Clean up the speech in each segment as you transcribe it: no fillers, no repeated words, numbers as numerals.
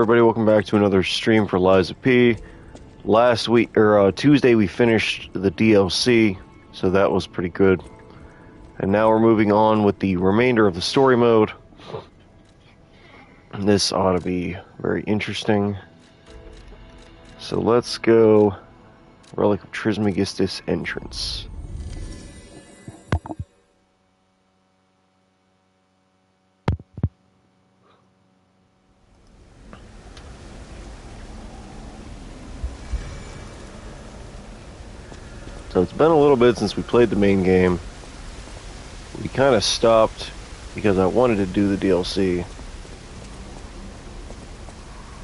everybody, welcome back to another stream for Liza P. Last week, or Tuesday, we finished the DLC, so that was pretty good. And now we're moving on with the remainder of the story mode. This ought to be very interesting. So let's go Relic of Trismegistus entrance. So it's been a little bit since we played the main game. We kind of stopped because I wanted to do the DLC.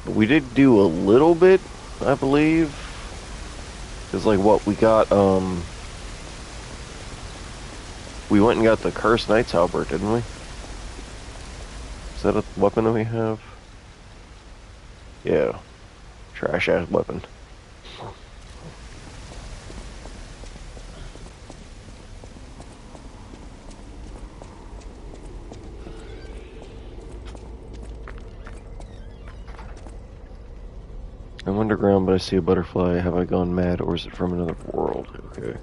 But we did do a little bit, I believe. Because like what we got, we went and got the Cursed Knight's Halberd, didn't we? Is that a weapon that we have? Yeah. Trash ass weapon. I'm underground, but I see a butterfly. Have I gone mad, or is it from another world? Okay.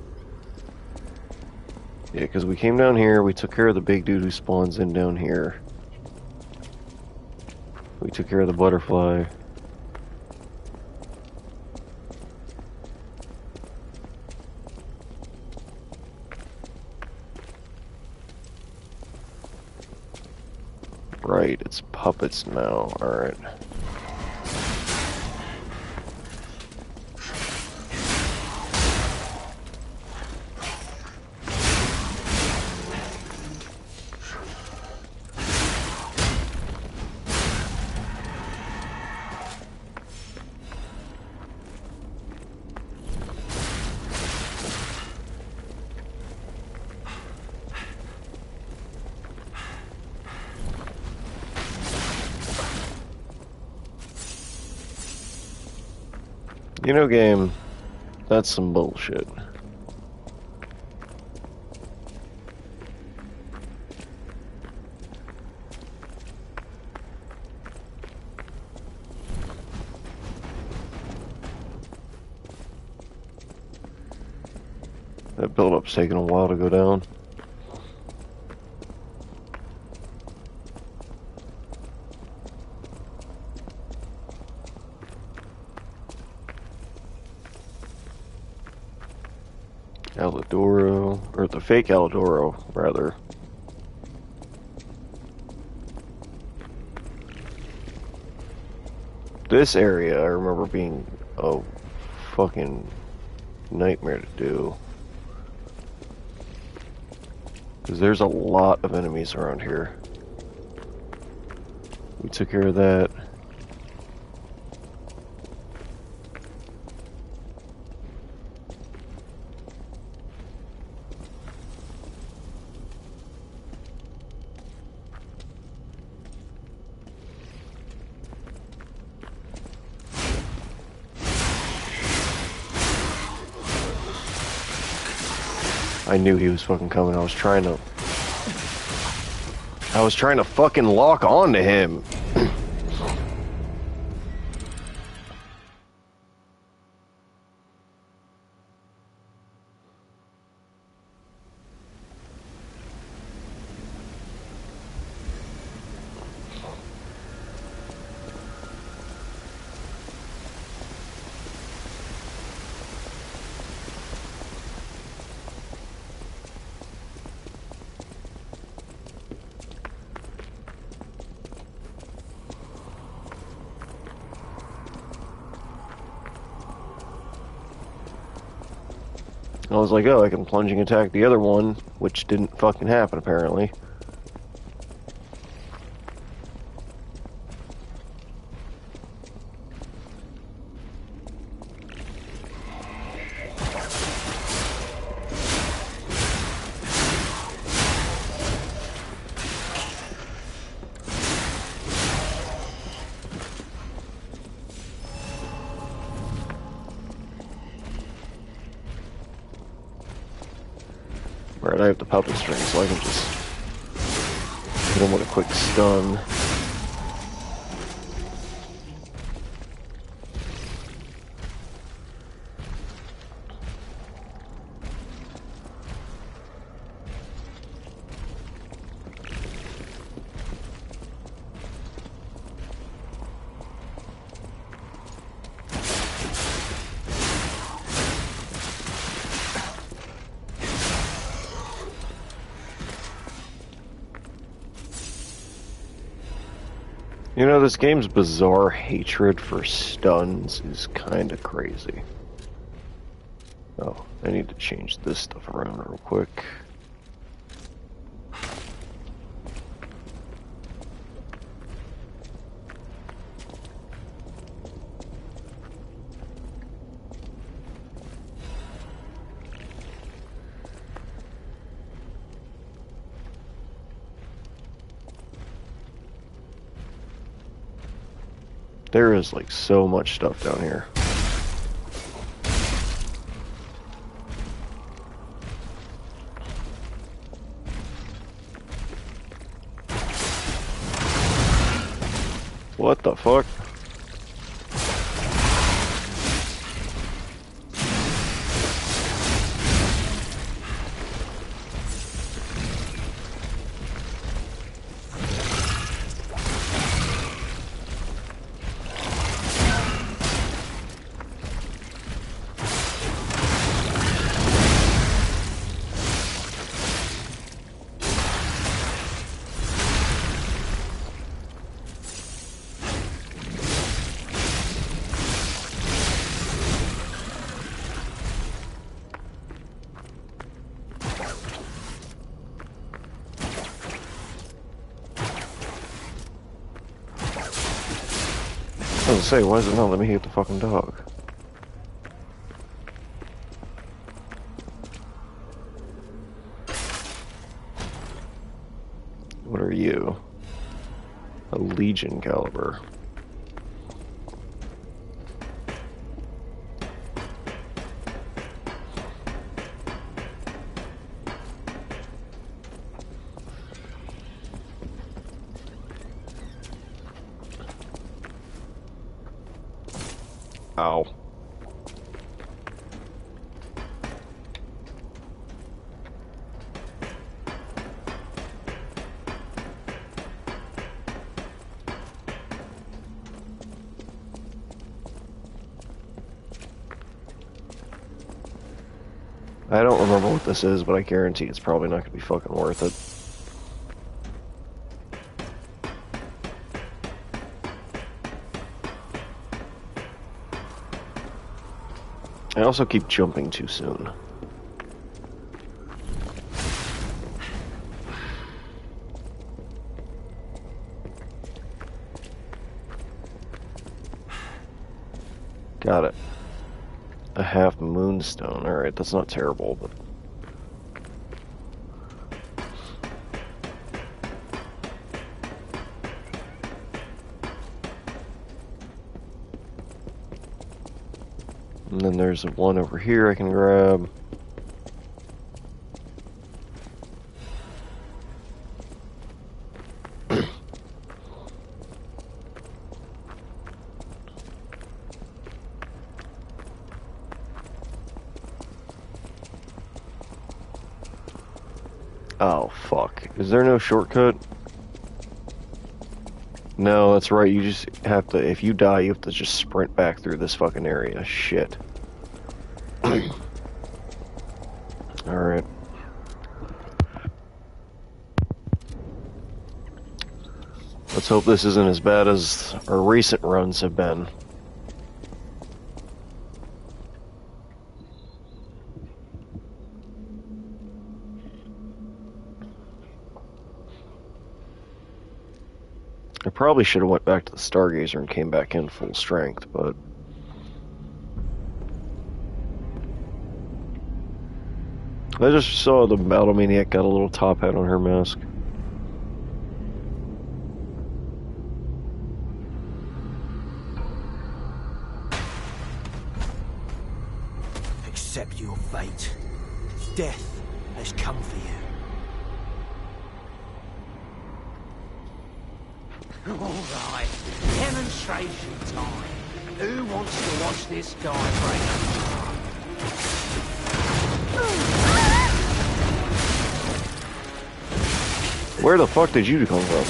Yeah, because we came down here, we took care of the big dude who spawns in down here. We took care of the butterfly. Right, it's puppets now. Alright. You know, game, that's some bullshit. That build-up's taking a while to go down. Alidoro, or the fake Alidoro, rather. This area, I remember being a fucking nightmare to do. Because there's a lot of enemies around here. We took care of that. I knew he was fucking coming. I was trying to fucking lock on to him. I was like, oh, I can plunging attack the other one, which didn't fucking happen, apparently. Right, I have the puppet string, so I can just hit him with a quick stun. You know, this game's bizarre hatred for stuns is kind of crazy. Oh, I need to change this stuff around real quick. There is like so much stuff down here. What the fuck? I was gonna say, why is it not letting me hit the fucking dog? What are you? A Legion caliber. Ow. I don't remember what this is, but I guarantee it's probably not going to be fucking worth it. I also keep jumping too soon. Got it. A half moonstone. Alright, that's not terrible, but... And then there's one over here I can grab. Oh, fuck. Is there no shortcut? No, that's right. You just have to, if you die, you have to just sprint back through this fucking area. Shit. Alright. Let's hope this isn't as bad as our recent runs have been. I probably should have went back to the Stargazer and came back in full strength, but... I just saw the Battle Maniac got a little top hat on her mask. Accept your fate. Death has come for you. Alright, demonstration time. Who wants to watch this guy break? Where the fuck did you come from?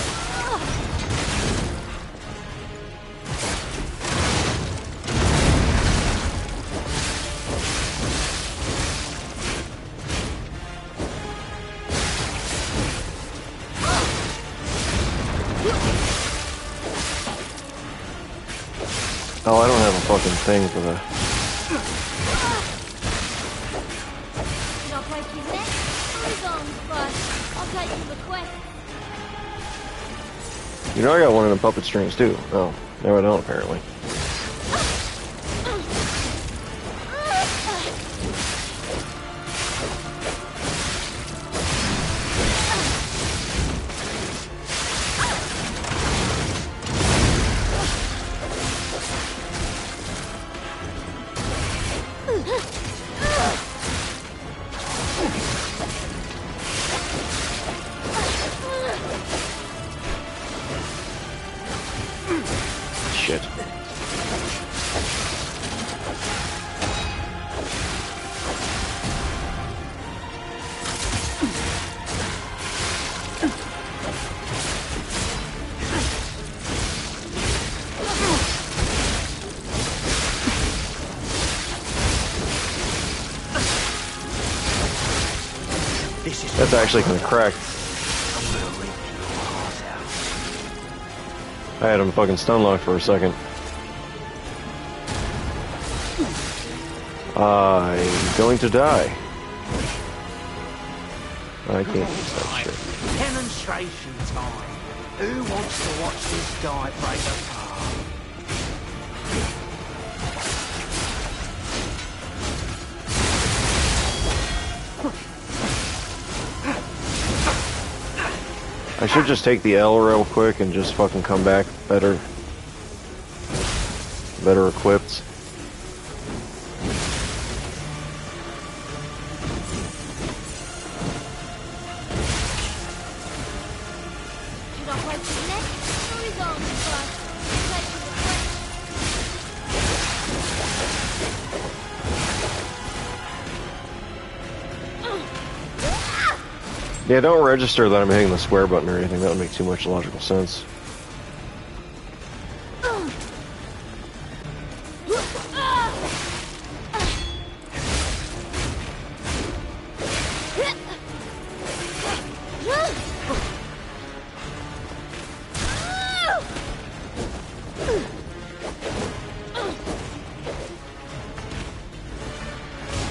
Oh, I don't have a fucking thing for that. Should I break his neck? Who's on first? I'll take your request. You know I got one of the puppet strings too. Oh, no I don't apparently. Shit. That's actually gonna crack. I had him fucking stun locked for a second. I'm going to die. I can't use that shit. Demonstration time. Who wants to watch this guy break apart? I should just take the L real quick and just fucking come back better equipped. Should I break his neck? Who's on first? I'll take your request. Yeah, don't register that I'm hitting the square button or anything. That would make too much logical sense.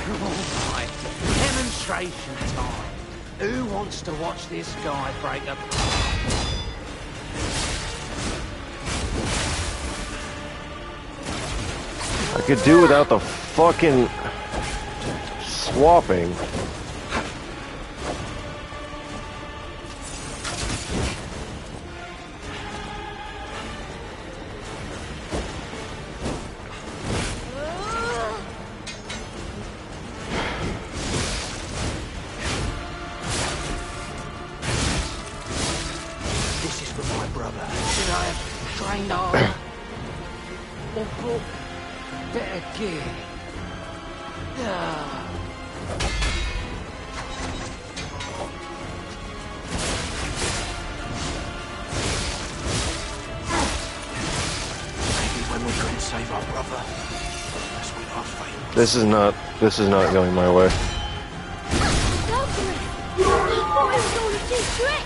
Alright, demonstration time. Who wants to watch this guy break apart? I could do without the fucking swapping. This is for my brother. Should I have trained harder? Or brought better gear? Ah. Maybe when we couldn't save our brother, that's when our fate. This is not going my way. Valkyrie! I thought it was all a cheap trick!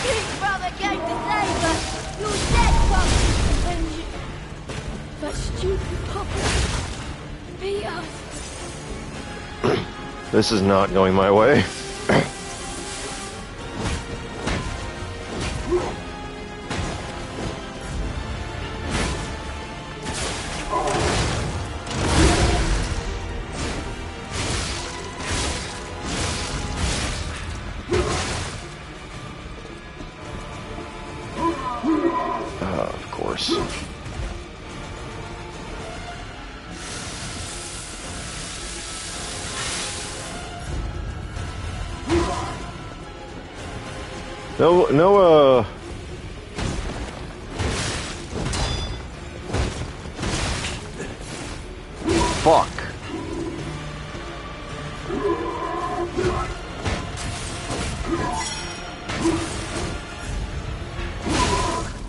Big brother came to save us! You're dead, Pop! And you... That stupid puppet beat us! This is not going my way. Of course. No, fuck.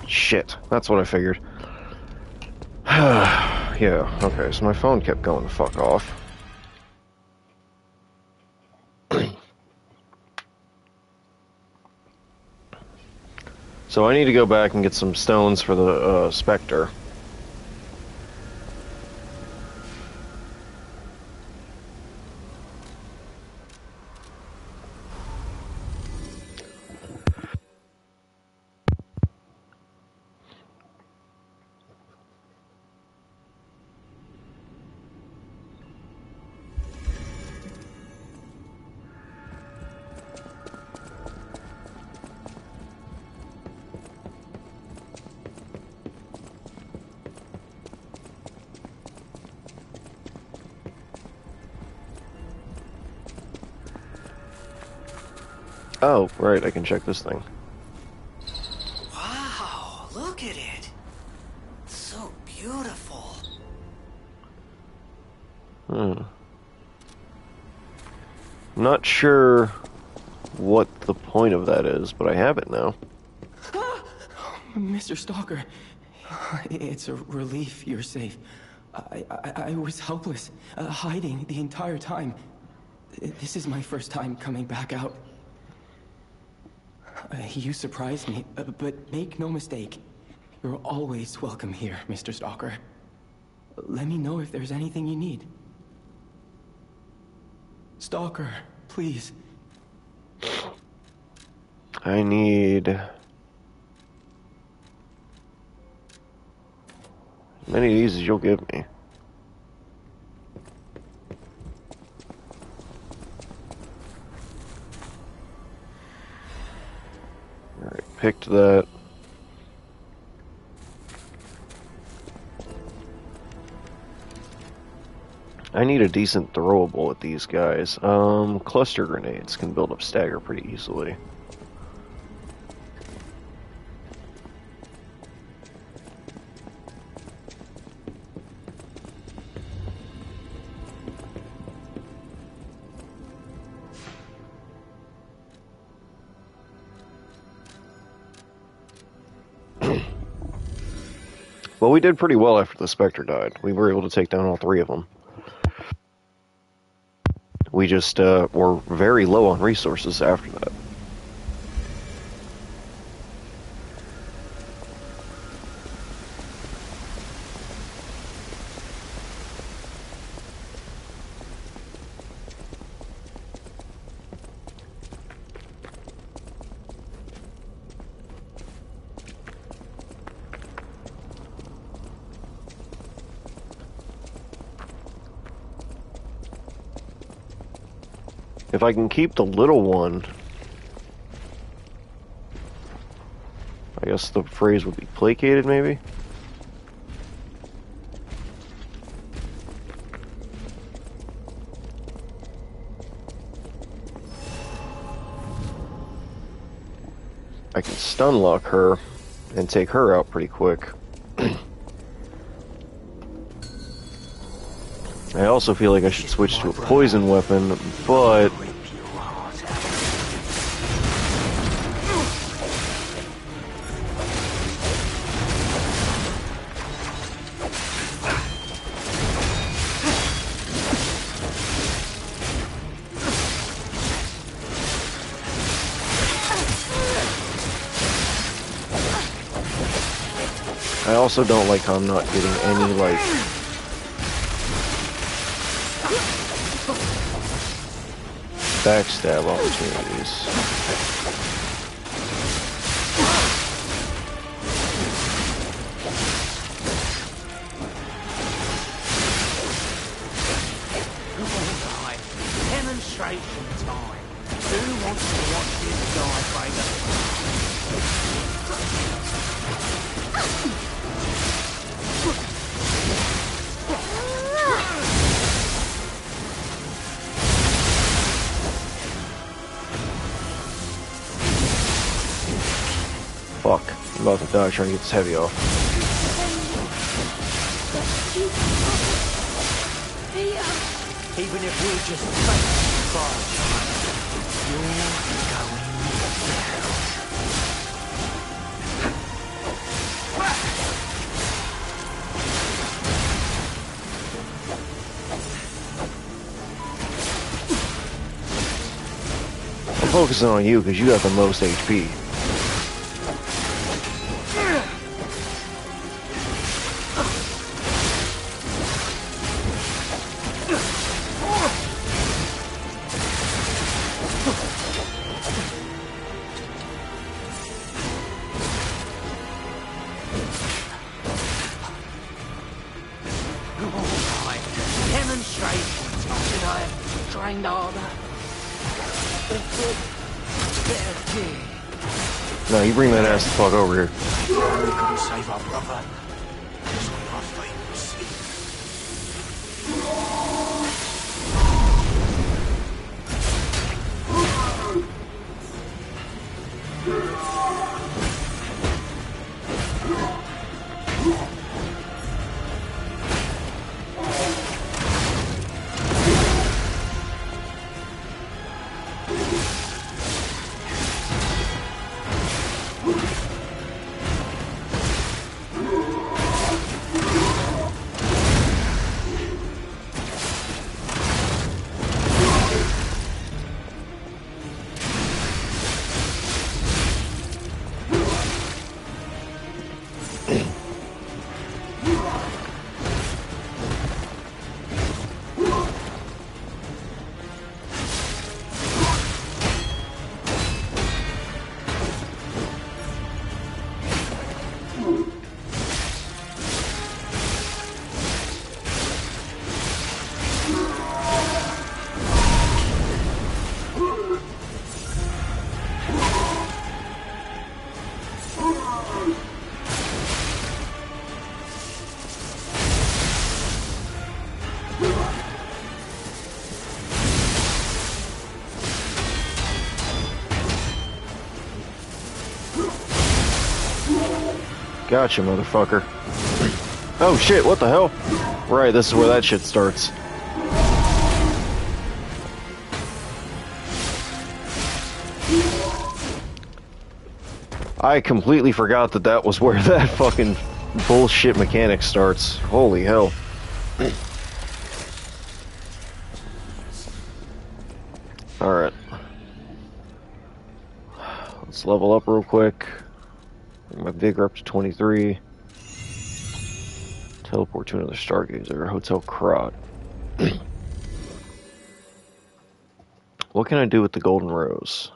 Shit, that's what I figured. Yeah, okay, so my phone kept going the fuck off. So I need to go back and get some stones for the Spectre. Oh, right, I can check this thing. Wow, look at it. It's so beautiful. Not sure what the point of that is, but I have it now. Mr. Stalker, it's a relief you're safe. I was helpless, hiding the entire time. This is my first time coming back out. You surprised me, but make no mistake. You're always welcome here, Mr. Stalker. Let me know if there's anything you need. Stalker, please. I need as many of these as you'll give me. Alright, picked that. I need a decent throwable with these guys. Cluster grenades can build up stagger pretty easily. Well, we did pretty well after the Spectre died. We were able to take down all three of them. We just were very low on resources after that. If I can keep the little one, I guess the phrase would be placated, maybe? I can stun lock her and take her out pretty quick. I also feel like I should switch to a poison weapon, but I also don't like how I'm not getting any, like, backstab opportunities. Alright, demonstration time. Who wants to watch this guy break a... Fuck. I'm about to die trying to get this heavy off. Even if we're just fake frogs, you're going down. I'm focusing on you because you got the most HP. find Arda. The good, they're dead. No, you bring that ass the fuck over here. We can save our brother. Because we are famous. Gotcha, motherfucker. Oh shit, what the hell? Right, this is where that shit starts. I completely forgot that that was where that fucking bullshit mechanic starts. Holy hell. Alright. Let's level up real quick. Bring my vigor up to 23. Teleport to another Stargazer. Hotel Krat. What can I do with the Golden Rose?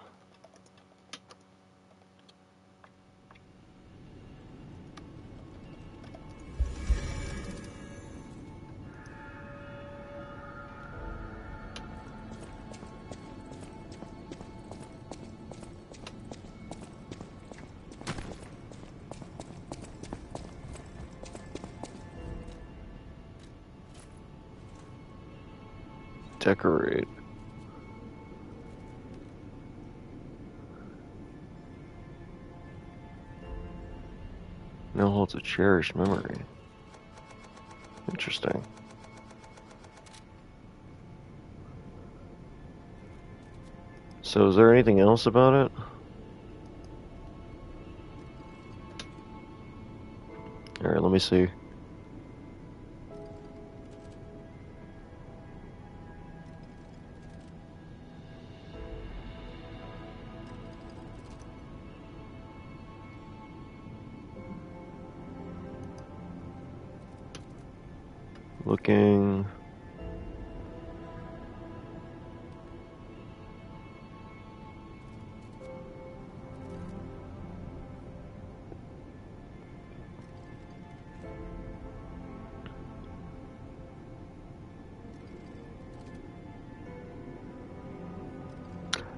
Decorate. Now holds a cherished memory. Interesting. So is there anything else about it? Alright, let me see. Looking.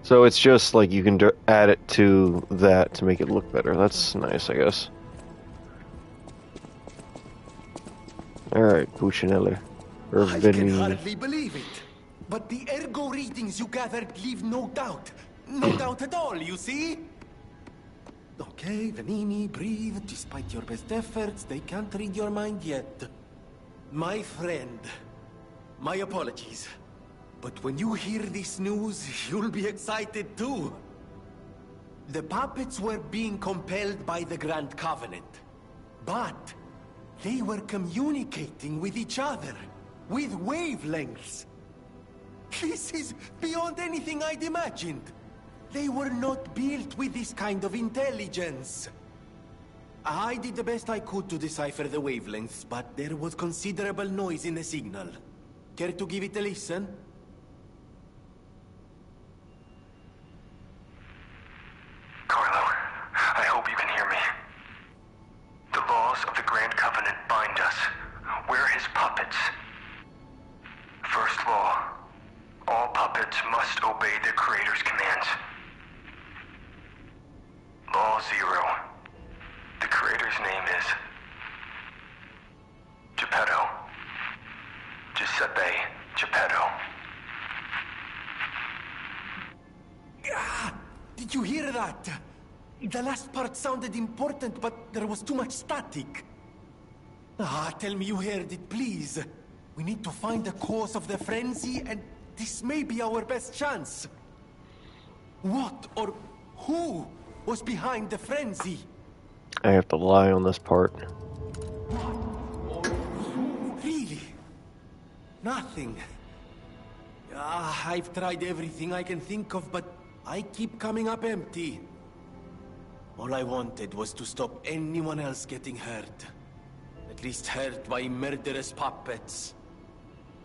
So it's just like you can add it to that to make it look better. That's nice, I guess. Alright, Puccinelli. I can hardly believe it. But the ergo readings you gathered leave no doubt. No doubt at all, you see? Okay, Venini, breathe. Despite your best efforts, they can't read your mind yet. My friend, my apologies. But when you hear this news, you'll be excited too. The puppets were being compelled by the Grand Covenant. But they were communicating with each other. With wavelengths. This is beyond anything I'd imagined. They were not built with this kind of intelligence. I did the best I could to decipher the wavelengths, but there was considerable noise in the signal. Care to give it a listen? Carlo, I hope you can hear me. The laws of the Grand Covenant bind us. We're his puppets. First law, all puppets puppets must obey their creator's commands. Law 0. The creator's name is Geppetto. Giuseppe Geppetto. Ah, did you hear that? The last part sounded important, but there was too much static. Ah, tell me you heard it, please. We need to find the cause of the frenzy, and this may be our best chance. What or who was behind the frenzy? I have to lie on this part. Really? Nothing. I've tried everything I can think of, but I keep coming up empty. All I wanted was to stop anyone else getting hurt. At least hurt by murderous puppets.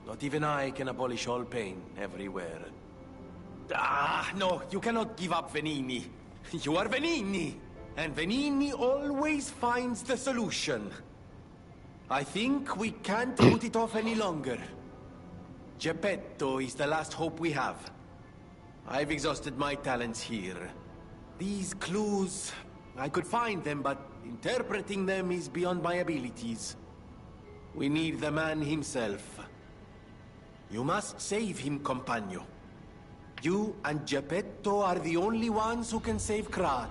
Not even I can abolish all pain everywhere. No, you cannot give up, Venini. You are Venini, and Venini always finds the solution. I think we can't put it off any longer. Geppetto is the last hope we have. I've exhausted my talents here. These clues, I could find them, but interpreting them is beyond my abilities. We need the man himself. You must save him, Compagno. You and Geppetto are the only ones who can save Krat.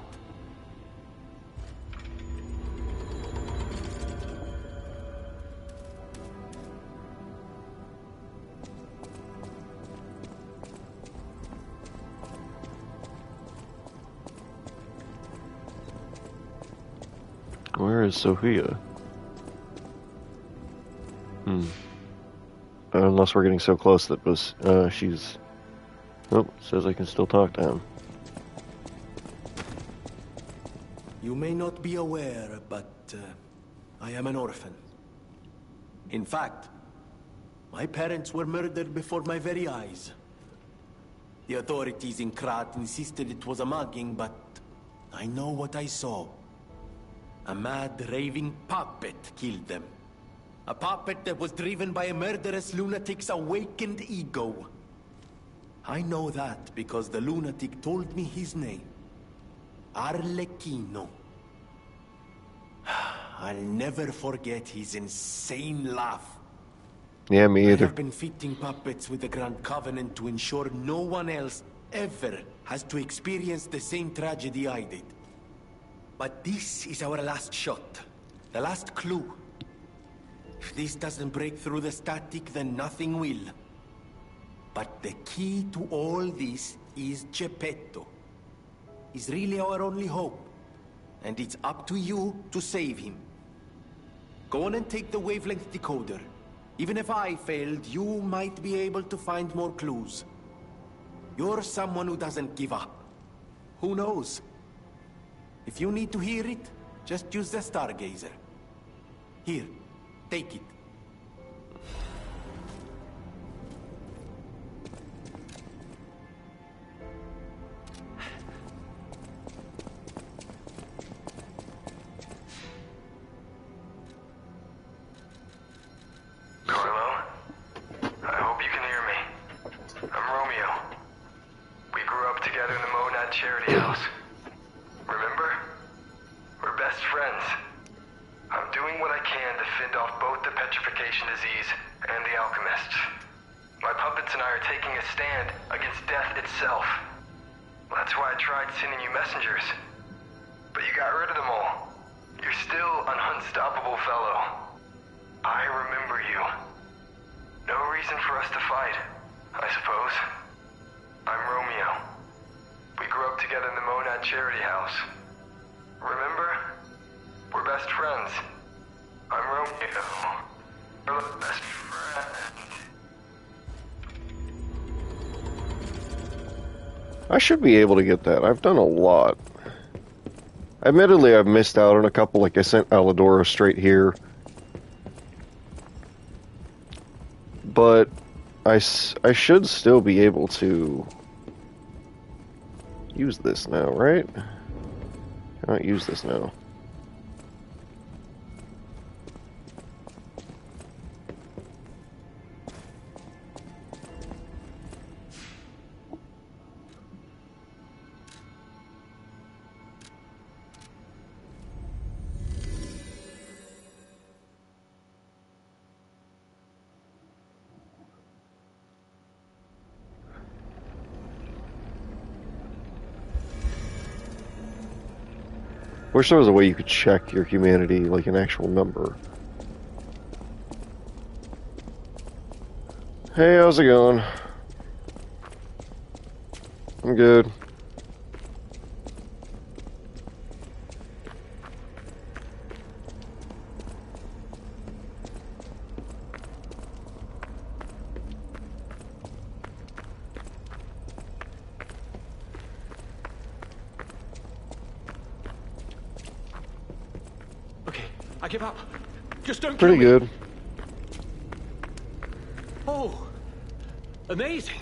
Where is Sophia? Unless we're getting so close that she's... Oh, says I can still talk to him. You may not be aware, but I am an orphan. In fact, my parents were murdered before my very eyes. The authorities in Krat insisted it was a mugging, but I know what I saw. A mad, raving puppet killed them. A puppet that was driven by a murderous lunatic's awakened ego. I know that because the lunatic told me his name. Arlecchino. I'll never forget his insane laugh. Yeah, me I either. have been fitting puppets with the Grand Covenant to ensure no one else ever has to experience the same tragedy I did. But this is our last shot. The last clue. If this doesn't break through the static, then nothing will. But the key to all this is Geppetto. He's really our only hope. And it's up to you to save him. Go on and take the wavelength decoder. Even if I failed, you might be able to find more clues. You're someone who doesn't give up. Who knows? If you need to hear it, just use the Stargazer. Here, take it. Carlo, I hope you can hear me. I'm Romeo. We grew up together in the Monad Charity House. Remember? We're best friends. I'm doing what I can to fend off both the petrification disease and the alchemists. My puppets and I are taking a stand against death itself. That's why I tried sending you messengers. But you got rid of them all. You're still an unstoppable fellow. I remember you. No reason for us to fight, I suppose. I'm Romeo. We grew up together in the Monad Charity House. Remember? We're best friends. I'm Romeo. We're best friends. I should be able to get that. I've done a lot. Admittedly, I've missed out on a couple, like I sent Alidoro straight here. But I should still be able to use this now, right? I don't use this now. Wish there was a way you could check your humanity, like an actual number. Hey, how's it going? I'm good. Okay, I give up. Just don't Pretty kill me. good. Oh, amazing.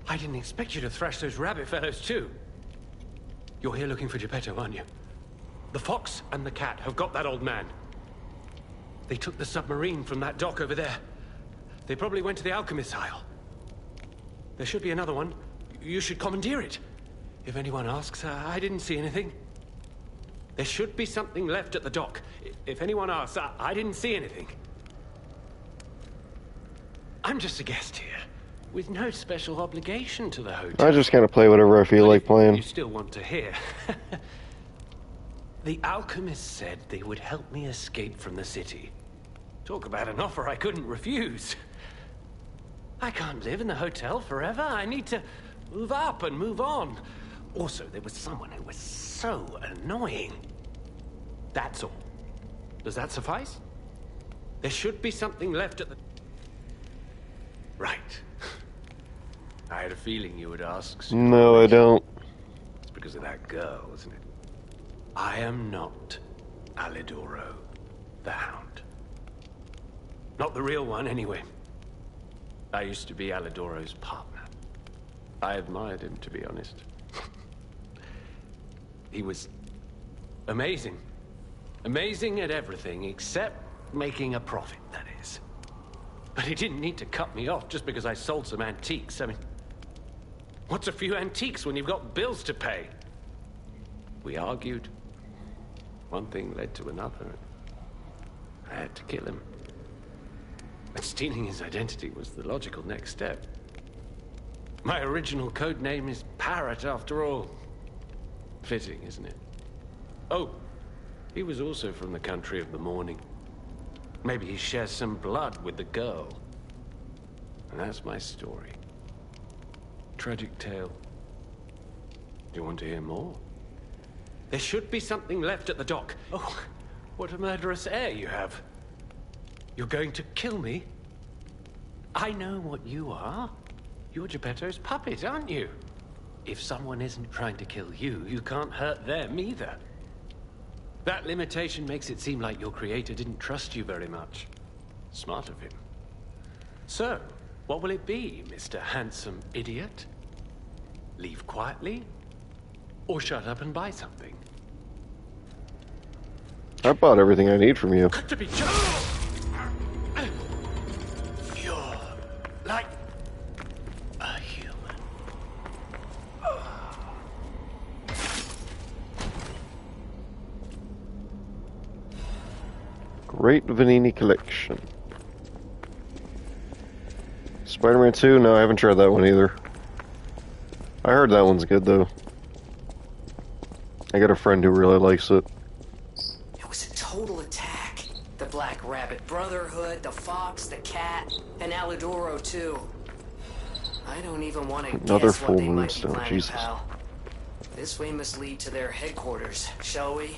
I didn't expect you to thrash those rabbit fellows too. You're here looking for Geppetto, aren't you? The fox and the cat have got that old man. They took the submarine from that dock over there. They probably went to the Alchemist's Isle. There should be another one. You should commandeer it. If anyone asks, I didn't see anything. There should be something left at the dock. If anyone asks, I didn't see anything. I'm just a guest here, with no special obligation to the hotel. I just kind of play whatever I feel like You playing. still want to hear. The alchemist said they would help me escape from the city. Talk about an offer I couldn't refuse. I can't live in the hotel forever. I need to move up and move on. Also, there was someone who was so annoying. That's all. Does that suffice? There should be something left at the... Right. I had a feeling you would ask. No, I don't. It's because of that girl, isn't it? I am not Alidoro, the Hound. Not the real one, anyway. I used to be Alidoro's partner. I admired him, to be honest. He was amazing. Amazing at everything, except making a profit, that is. But he didn't need to cut me off just because I sold some antiques. I mean, what's a few antiques when you've got bills to pay? We argued. One thing led to another. I had to kill him. And stealing his identity was the logical next step. My original code name is Parrot, after all. Fitting, isn't it? Oh, he was also from the country of the morning. Maybe he shares some blood with the girl. And that's my story. Tragic tale. Do you want to hear more? There should be something left at the dock. Oh, what a murderous air you have. You're going to kill me? I know what you are. You're Geppetto's puppet, aren't you? If someone isn't trying to kill you, you can't hurt them either. That limitation makes it seem like your creator didn't trust you very much. Smart of him. So, what will it be, Mr. Handsome Idiot? Leave quietly? Or shut up and buy something? I bought everything I need from you. Got to be just... You're like a human. Great Vanini collection. Spider-Man 2? No, I haven't tried that one either. I heard that one's good though. I got a friend who really likes it. It was a total attack. The Black Rabbit Brotherhood, the Fox, the Cat, and Alidoro too. I don't even want to Another guess full what they might be moonstone, planning, Jesus. pal. This way must lead to their headquarters, shall we?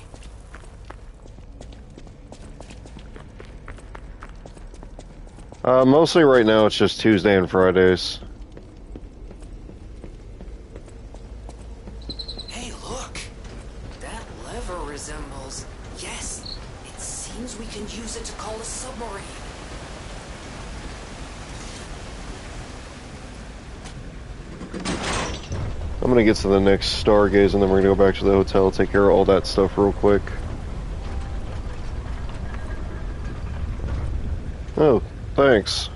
Mostly right now it's just Tuesday and Fridays. Hey, look! That lever resembles... Yes! It seems we can use it to call a submarine. I'm gonna get to the next Stargaze and then we're gonna go back to the hotel, take care of all that stuff real quick. Oh, thanks.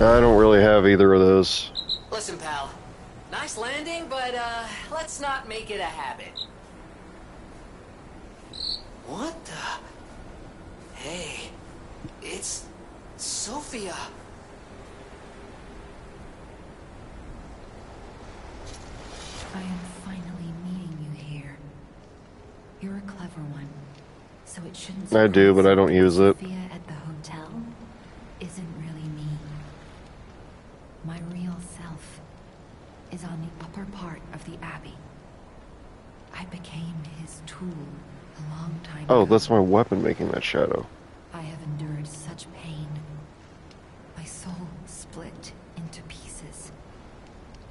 I don't really have either of those. Listen, pal. Nice landing, but, let's not make it a habit. What the? Hey, it's Sophia. I am finally meeting you here. You're a clever one, so it shouldn't. I do, but I don't use it. Sophia at the hotel isn't really me. My real self is on the upper part of the Abbey. I became his tool a long time ago. Oh, that's my weapon making that shadow. I have endured such pain. My soul split into pieces.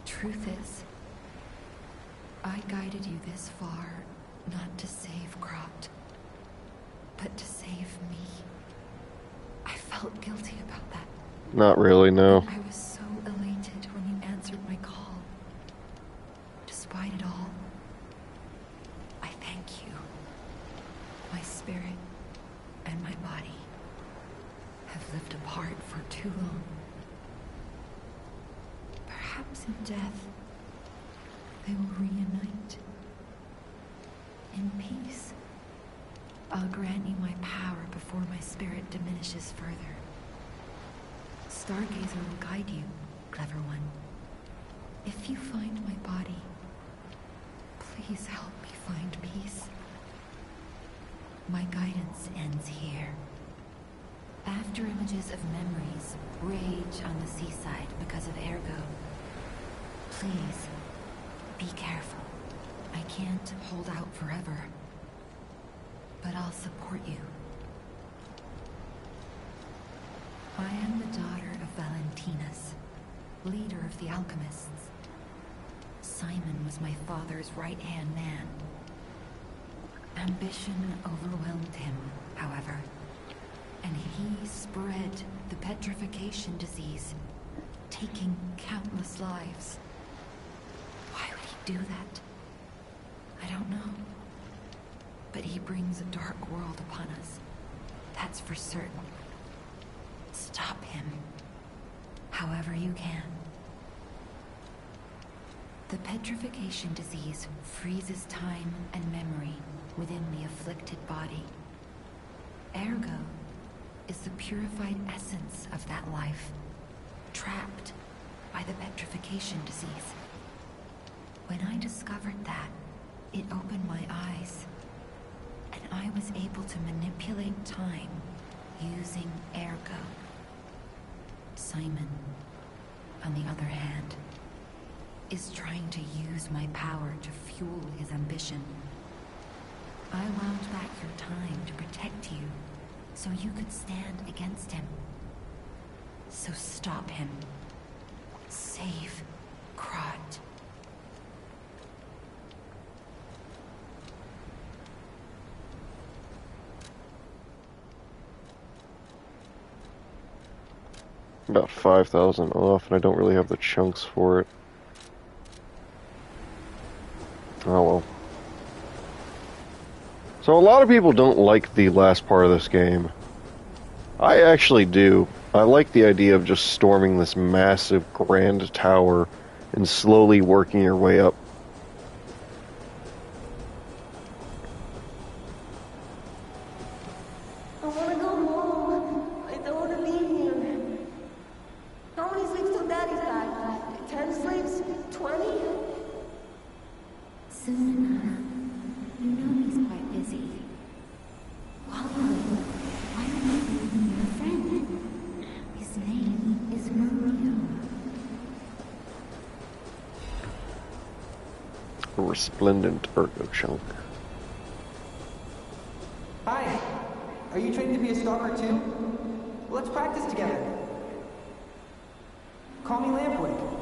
Truth is, I guided you this far not to save Krat, but to save me. I felt guilty about that. Not really, no. I was so elated when you answered my call. Despite it all, I thank you. My spirit and my body have lived apart for too long. Perhaps in death, they will reunite. In peace, I'll grant you my power before my spirit diminishes further. Stargazer will guide you, clever one. If you find my body, please help me find peace. My guidance ends here. After images of memories rage on the seaside because of Ergo, please, be careful. I can't hold out forever, but I'll support you. I am the daughter of Valentinus, leader of the alchemists. Simon was my father's right-hand man. Ambition overwhelmed him, however, and he spread the petrification disease, taking countless lives. Why would he do that? I don't know. But he brings a dark world upon us. That's for certain. Stop him, however you can. The petrification disease freezes time and memory within the afflicted body. Ergo is the purified essence of that life, trapped by the petrification disease. When I discovered that, it opened my eyes, and I was able to manipulate time using Ergo. Simon, on the other hand, is trying to use my power to fuel his ambition. I wound back your time to protect you, so you could stand against him. So stop him. Save Krat. About 5,000 off, and I don't really have the chunks for it. Oh well. So a lot of people don't like the last part of this game. I actually do. I like the idea of just storming this massive grand tower and slowly working your way up. I wanna go home. I don't wanna be here. How many sleeps till Daddy's back? 10 sleeps? 20? Soon enough. You know he's quite busy. Wildwood, why are you leaving your friend? His name is Mario. A resplendent Ergo chunk. Hi. Are you trained to be a stalker too? Let's practice together. Call me Lampwick.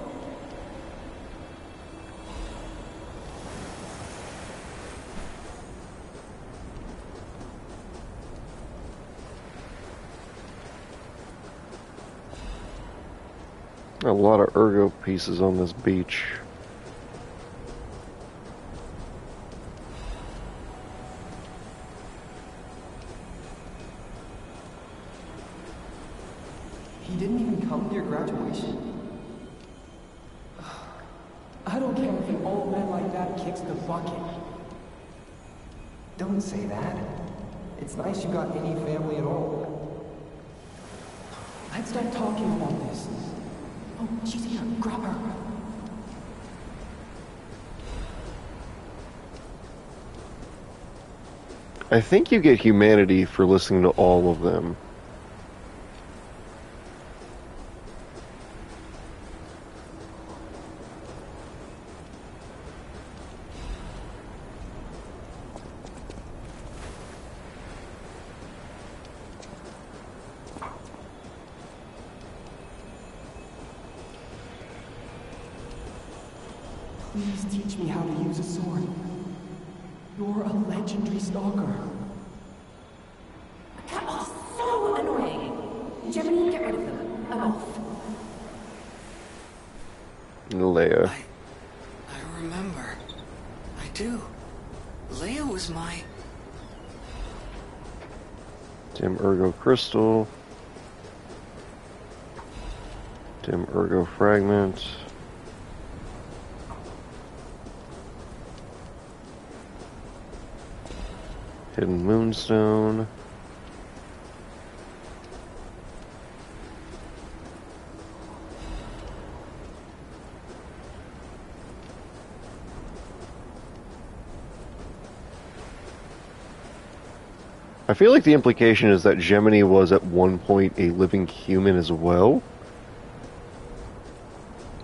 A lot of Ergo pieces on this beach. He didn't even come to your graduation? I don't care if an old man like that kicks the bucket. Don't say that. It's nice you got any family at all. Let's stop talking about this. Oh, she's here. Grab her. I think you get humanity for listening to all of them. Please teach me how to use a sword. You're a legendary stalker. Oh, so annoying. Gemini, get rid of them. I'm off. Leia. I remember. I do. Leia was my... Dim Ergo Crystal. Dim Ergo Fragment. Hidden Moonstone. I feel like the implication is that Gemini was at one point a living human as well,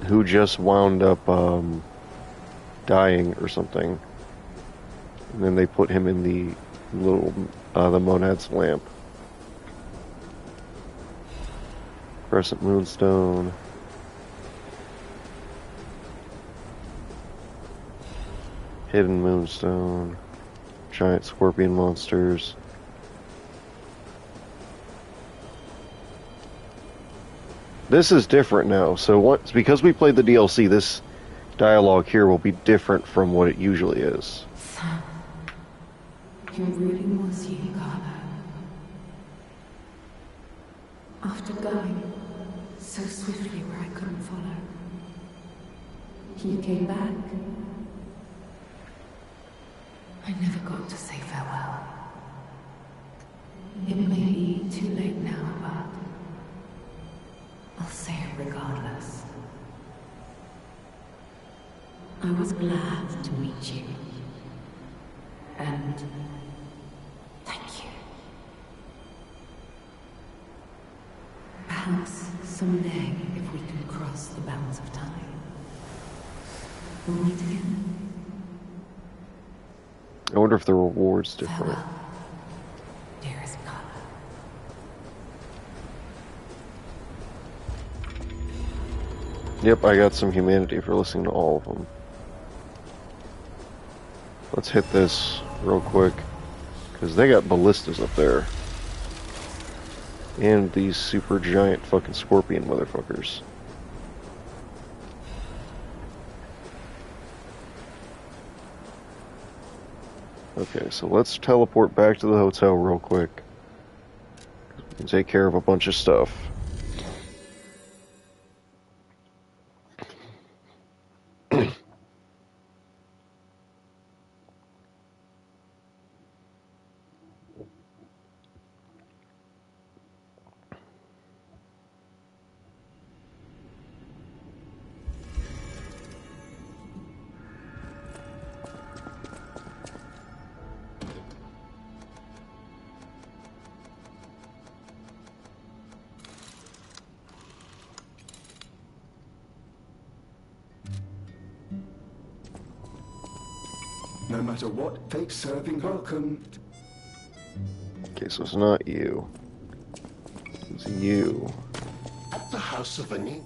who just wound up dying or something, and then they put him in the little the Monad's lamp. Crescent Moonstone. Hidden Moonstone. Giant Scorpion Monsters. This is different now, so once, because we played the DLC, this dialogue here will be different from what it usually is. Son, it really was you, Carlo. After going so swiftly where I couldn't follow, you came back. I never got to say farewell. It may be too late now, but I'll say it regardless. I was glad to meet you. And thank you. Perhaps someday, if we can cross the bounds of time, we'll meet again. I wonder if the reward's different. Farewell, dearest Carlo. Yep, I got some humanity for listening to all of them. Let's hit this real quick, because they got ballistas up there. And these super giant fucking scorpion motherfuckers. Okay, so let's teleport back to the hotel real quick. We can take care of a bunch of stuff. No matter what fate's serving, welcome. Okay, so it's not you. It's you. At the House of Vanini.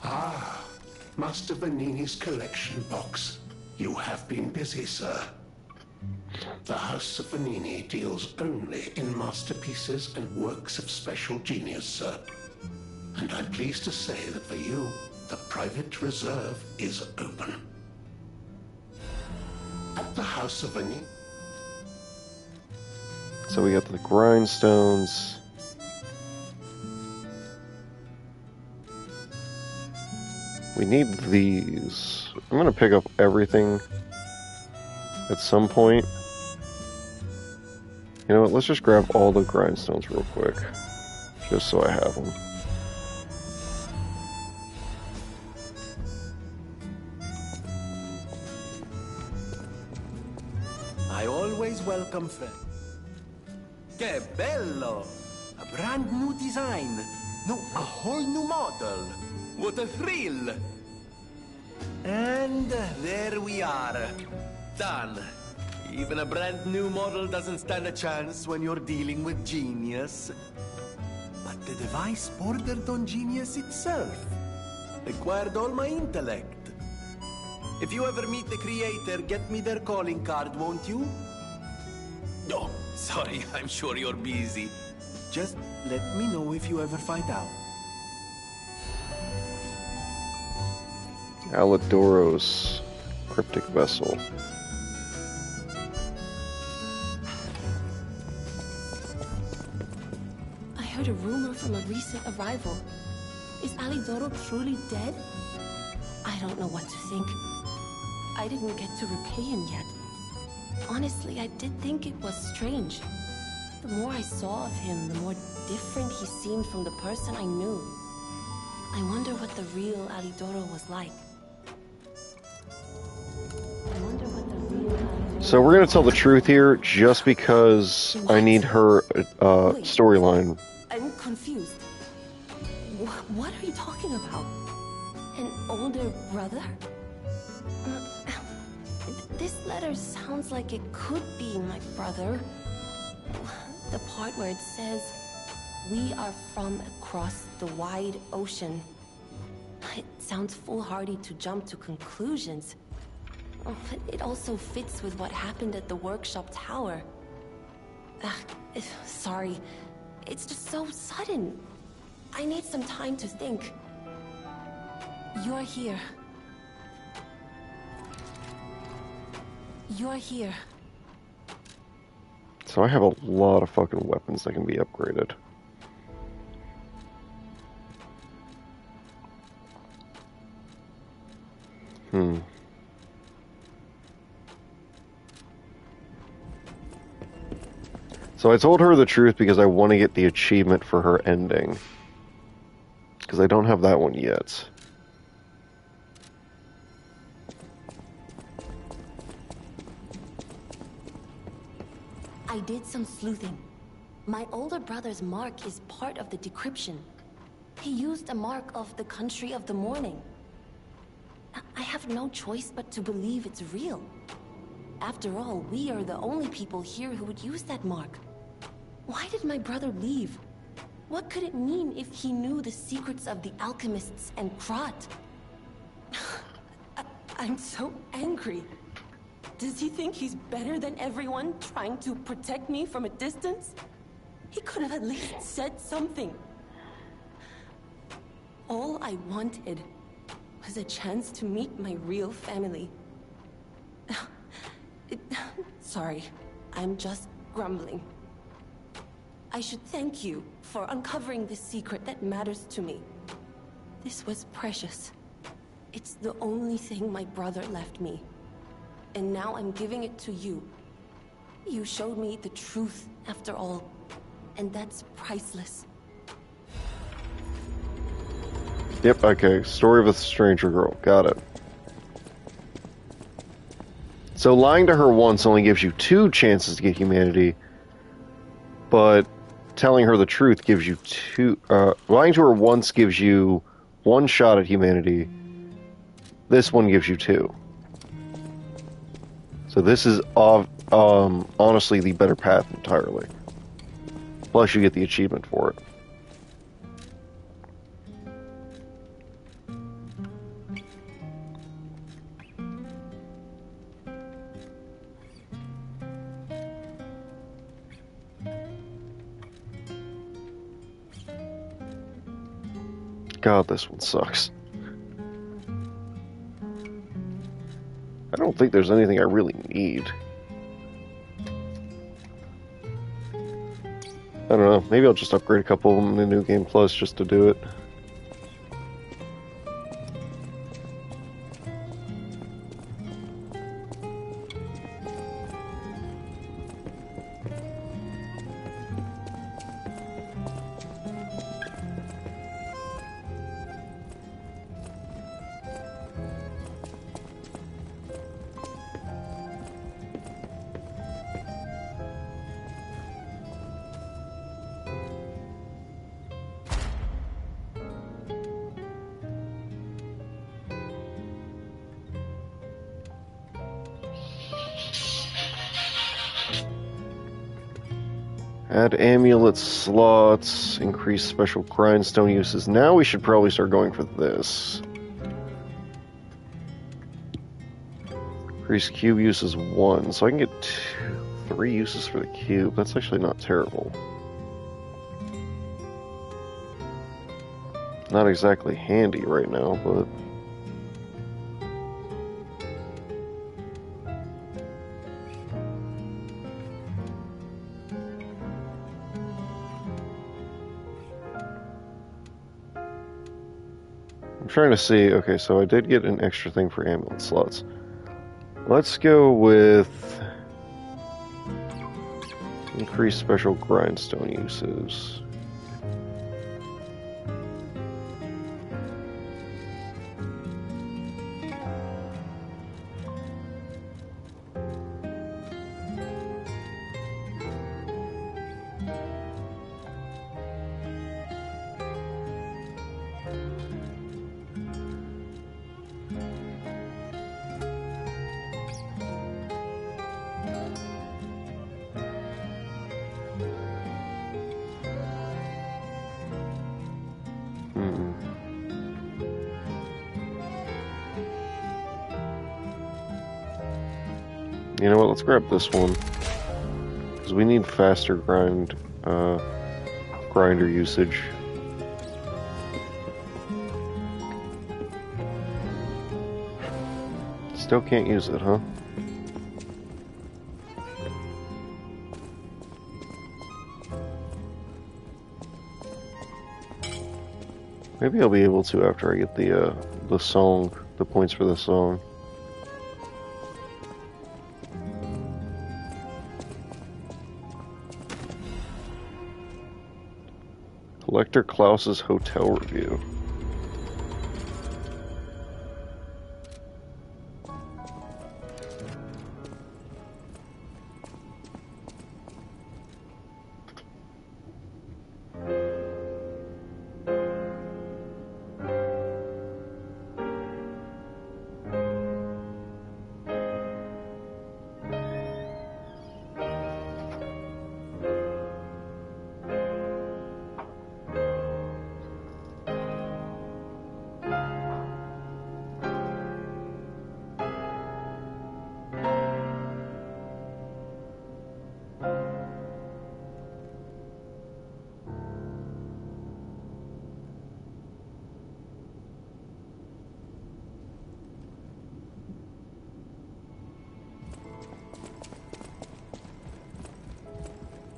Ah, Master Vanini's collection box. You have been busy, sir. The House of Vanini deals only in masterpieces and works of special genius, sir. And I'm pleased to say that for you, the private reserve is open. At the House of Vanini. So we got the grindstones. We need these. I'm gonna pick up everything at some point. You know what, let's just grab all the grindstones real quick. Just so I have them. I always welcome friends. Que bello! A brand new design. No, a whole new model. What a thrill! And there we are. Done. Even a brand new model doesn't stand a chance when you're dealing with genius. But the device bordered on genius itself. Required all my intellect. If you ever meet the creator, get me their calling card, won't you? No, sorry, I'm sure you're busy. Just let me know if you ever find out. Allodoros cryptic vessel. I heard a rumor from a recent arrival. Is Alidoro truly dead? I don't know what to think. I didn't get to repay him yet. Honestly, I did think it was strange. The more I saw of him, the more different he seemed from the person I knew. I wonder what the real Alidoro was like. So we're gonna tell the truth here, just because I need her storyline. I'm confused. What are you talking about? An older brother? This letter sounds like it could be my brother. The part where it says, "We are from across the wide ocean." It sounds foolhardy to jump to conclusions. But it also fits with what happened at the workshop tower. Sorry. It's just so sudden. I need some time to think. You're here. You're here. So I have a lot of fucking weapons that can be upgraded. So I told her the truth because I want to get the achievement for her ending. Because I don't have that one yet. I did some sleuthing. My older brother's mark is part of the decryption. He used a mark of the country of the morning. I have no choice but to believe it's real. After all, we are the only people here who would use that mark. Why did my brother leave? What could it mean if he knew the secrets of the alchemists and Krat? I'm so angry. Does he think he's better than everyone, trying to protect me from a distance? He could have at least said something. All I wanted was a chance to meet my real family. Sorry, I'm just grumbling. I should thank you for uncovering this secret that matters to me. This was precious. It's the only thing my brother left me. And now I'm giving it to you. You showed me the truth after all, and that's priceless. Yep, okay. Story of a stranger girl. Got it. So lying to her once only gives you 2 chances to get humanity, but telling her the truth gives you 2... lying to her once gives you 1 shot at humanity. This one gives you 2. So this is honestly the better path entirely. Plus you get the achievement for it. God, this one sucks. I don't think there's anything I really need. I don't know. Maybe I'll just upgrade a couple of them in the New Game Plus just to do it. Add amulet slots, increase special grindstone uses. Now we should probably start going for this. Increase cube uses 1, so I can get 3 uses for the cube. That's actually not terrible. Not exactly handy right now, but... I'm trying to see, okay, so I did get an extra thing for amulet slots. Let's go with increase special grindstone uses. You know what, let's grab this one. Because we need faster grinder usage. Still can't use it, huh? Maybe I'll be able to after I get the song, the points for the song. Collector Klaus's hotel review.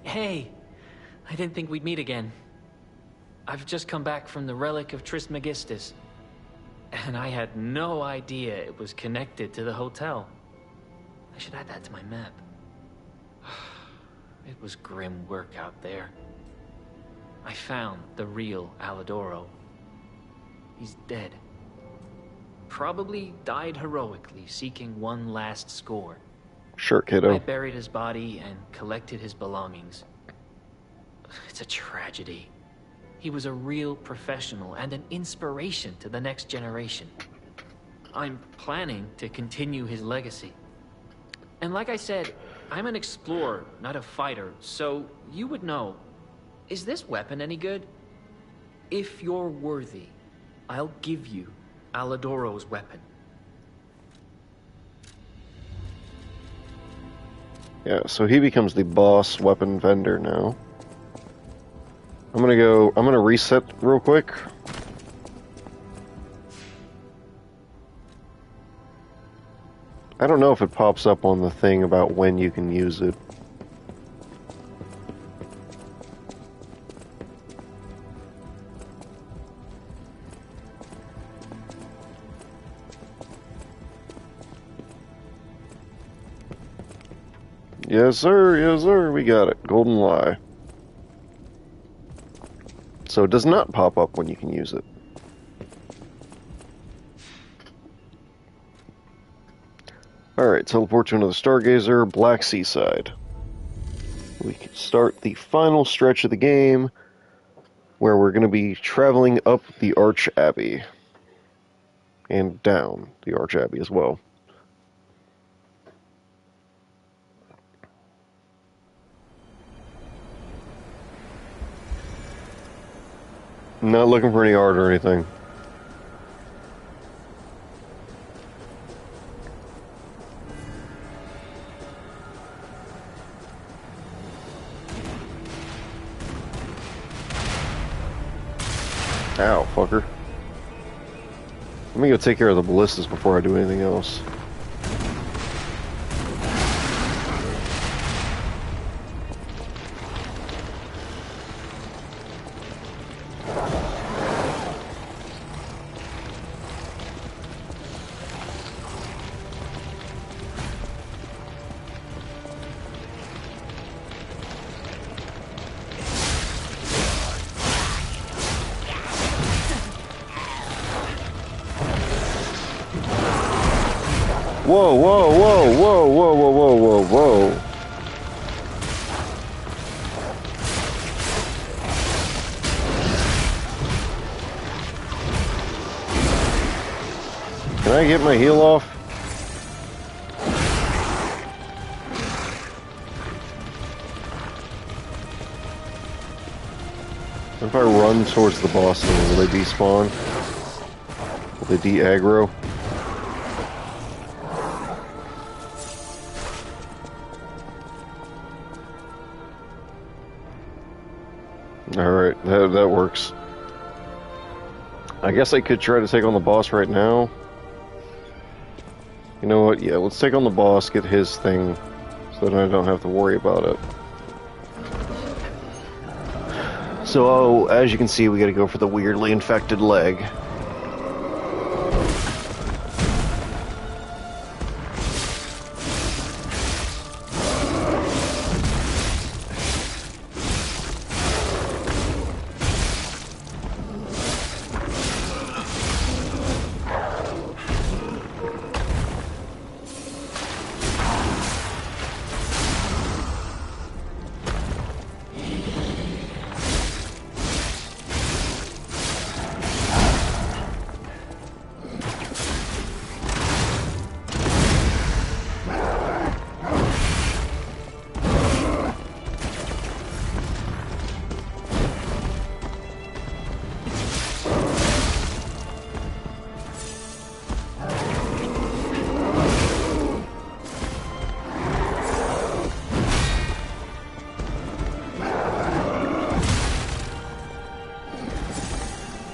Hey, I didn't think we'd meet again. I've just come back from the Relic of Trismegistus, and I had no idea it was connected to the hotel. I should add that to my map. It was grim work out there. I found the real Alidoro. He's dead. Probably died heroically, seeking one last score. Sure, kiddo. I buried his body and collected his belongings. It's a tragedy. He was a real professional and an inspiration to the next generation. I'm planning to continue his legacy. And like I said, I'm an explorer, not a fighter, so you would know. Is this weapon any good? If you're worthy, I'll give you Alidoro's weapon. Yeah, so he becomes the boss weapon vendor now. I'm gonna reset real quick. I don't know if it pops up on the thing about when you can use it. Yes sir, we got it. Golden Lie. So it does not pop up when you can use it. Alright, teleport to another Stargazer, Black Seaside. We can start the final stretch of the game, where we're going to be traveling up the Arch Abbey. And down the Arch Abbey as well. Not looking for any art or anything. Ow, fucker. Let me go take care of the ballistas before I do anything else. Whoa, whoa, whoa, whoa, whoa, whoa, whoa, whoa, whoa. Can I get my heal off? If I run towards the boss, will they despawn? Will they de-aggro? Alright, that works. I guess I could try to take on the boss right now. You know what? Yeah, let's take on the boss, get his thing, so that I don't have to worry about it. So, as you can see, we gotta go for the weirdly infected leg.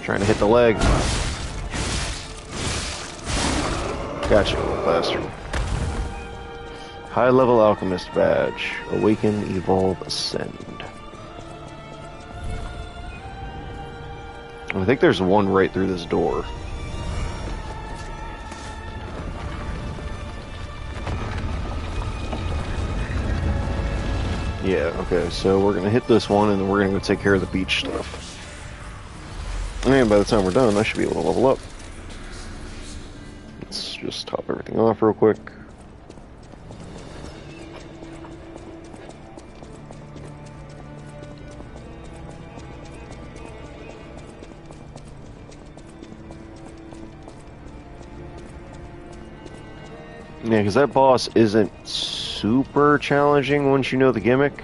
Trying to hit the leg. Gotcha, bastard. High level alchemist badge. Awaken, evolve, ascend. I think there's one right through this door. Yeah, okay, so we're gonna hit this one and then we're gonna go take care of the beach stuff. And by the time we're done, I should be able to level up. Let's just top everything off real quick. Yeah, because that boss isn't super challenging once you know the gimmick.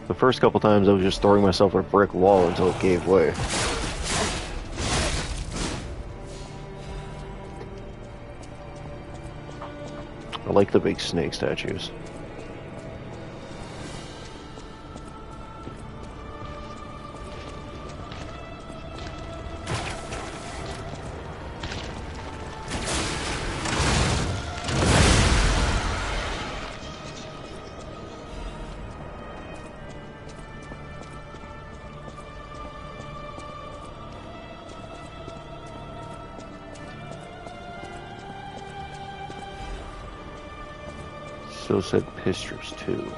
The first couple times I was just throwing myself at a brick wall until it gave way. I like the big snake statues. So said Pistras too.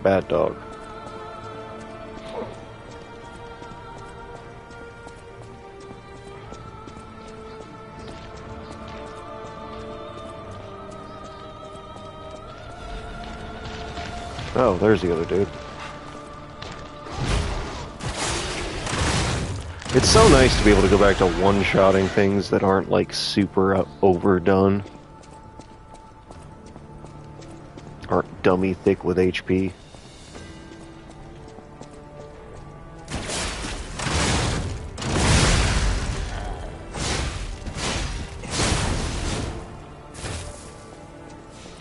Bad dog. Oh, there's the other dude. It's so nice to be able to go back to one-shotting things that aren't, like, super overdone. Aren't dummy thick with HP.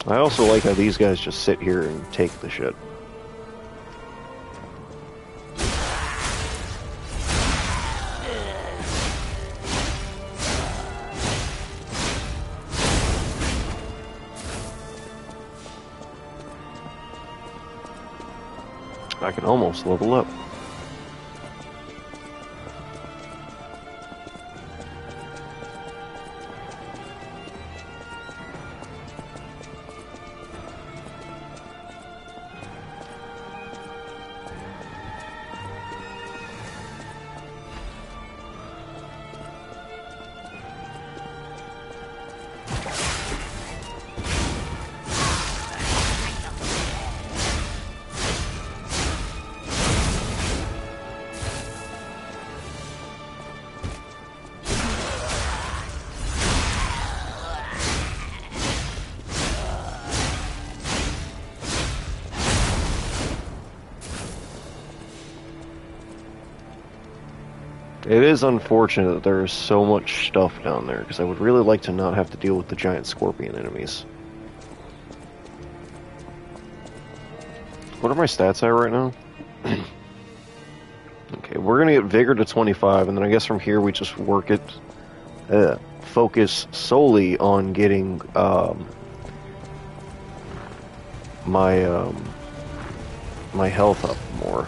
I also like how these guys just sit here and take the shit. I can almost level up. It is unfortunate that there is so much stuff down there, because I would really like to not have to deal with the giant scorpion enemies. What are my stats at right now? Okay, we're gonna get Vigor to 25, and then I guess from here we just work it, focus solely on getting, my health up more.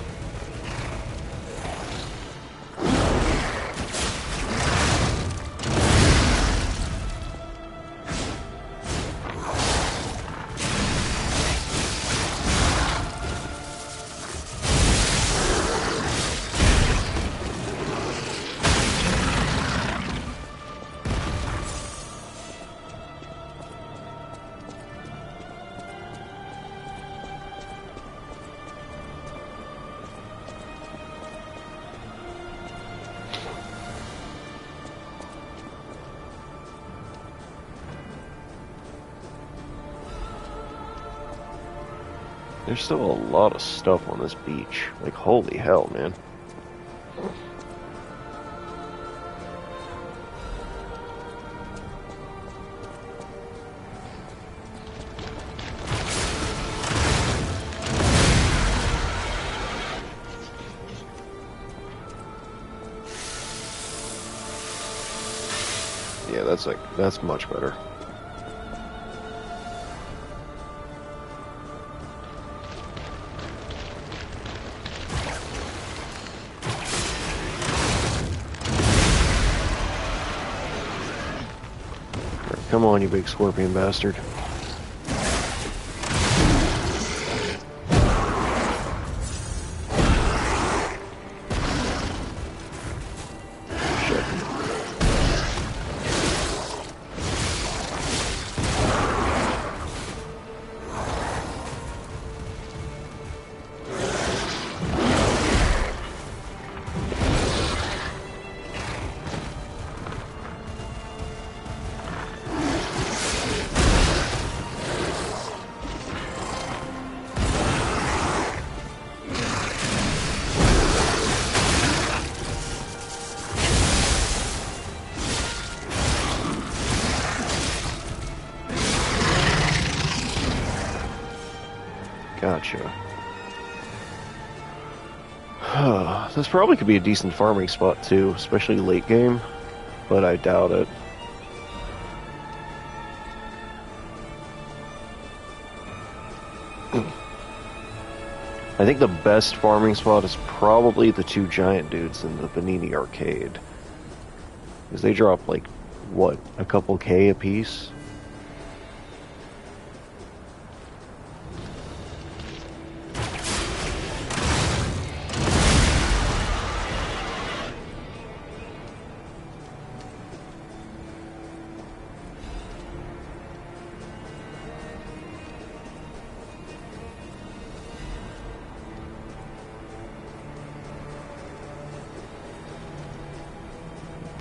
There's still a lot of stuff on this beach. Like, holy hell, man. Yeah, that's much better. Come on, you big scorpion bastard. Gotcha. This probably could be a decent farming spot too, especially late game, but I doubt it. I think the best farming spot is probably the two giant dudes in the Venini arcade. Because they drop like, what, a couple K a piece?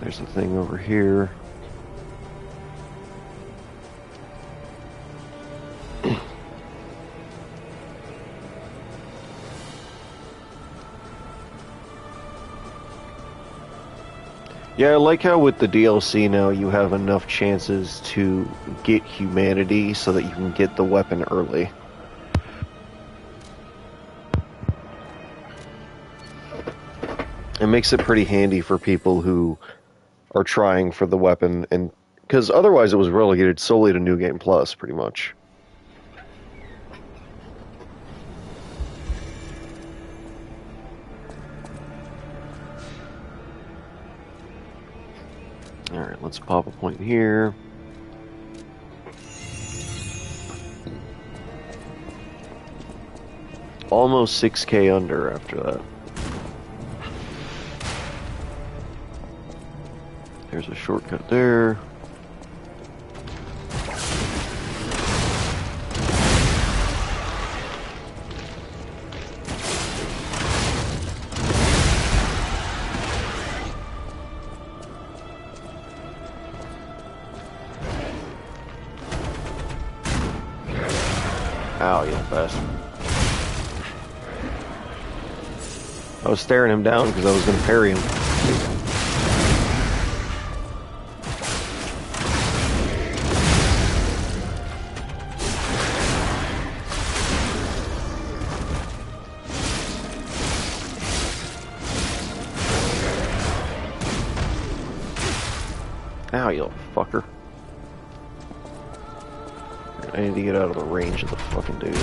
There's a thing over here. Yeah, I like how with the DLC now you have enough chances to get humanity so that you can get the weapon early. It makes it pretty handy for people who are trying for the weapon, and because otherwise it was relegated solely to New Game Plus, pretty much. Alright, let's pop a point here. Almost 6k under after that. There's a shortcut there. Ow, you bastard. I was staring him down because I was going to parry him. Ow, you little fucker. I need to get out of the range of the fucking dude.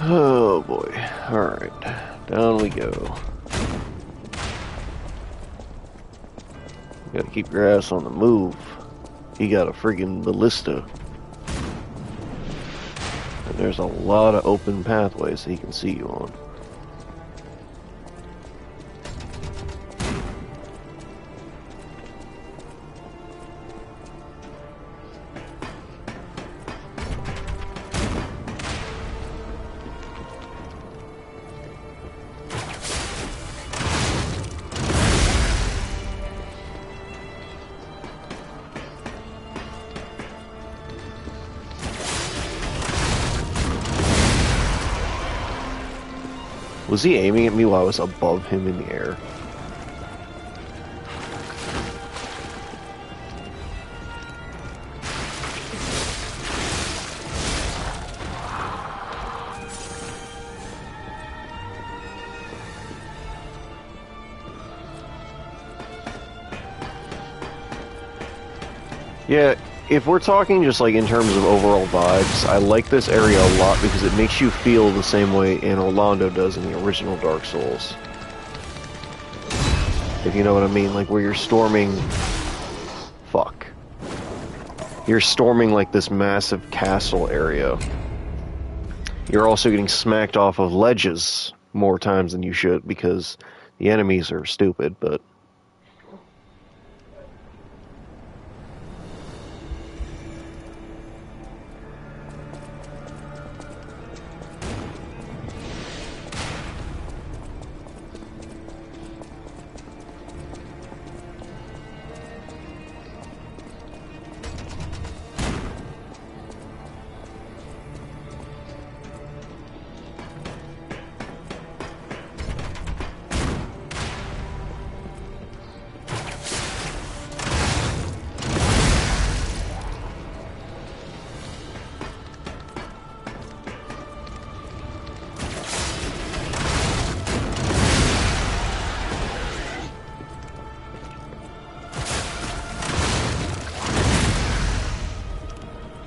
Oh boy. Alright. Down we go. You gotta keep your ass on the move. He got a friggin' ballista. And there's a lot of open pathways he can see you on. Was he aiming at me while I was above him in the air? Yeah, if we're talking just like in terms of overall vibes, I like this area a lot because it makes you feel the same way in Orlando does in the original Dark Souls. If you know what I mean, like where you're storming... Fuck. You're storming like this massive castle area. You're also getting smacked off of ledges more times than you should because the enemies are stupid, but...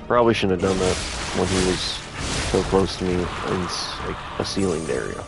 Probably shouldn't have done that when he was so close to me in like a ceilinged area.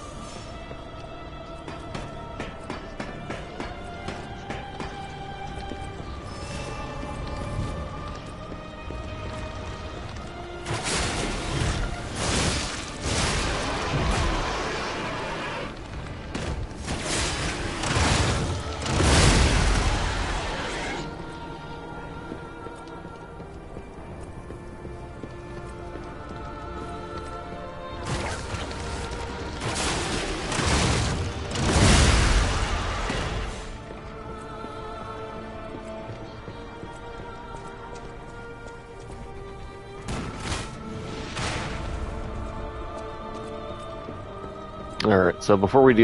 Alright, so before we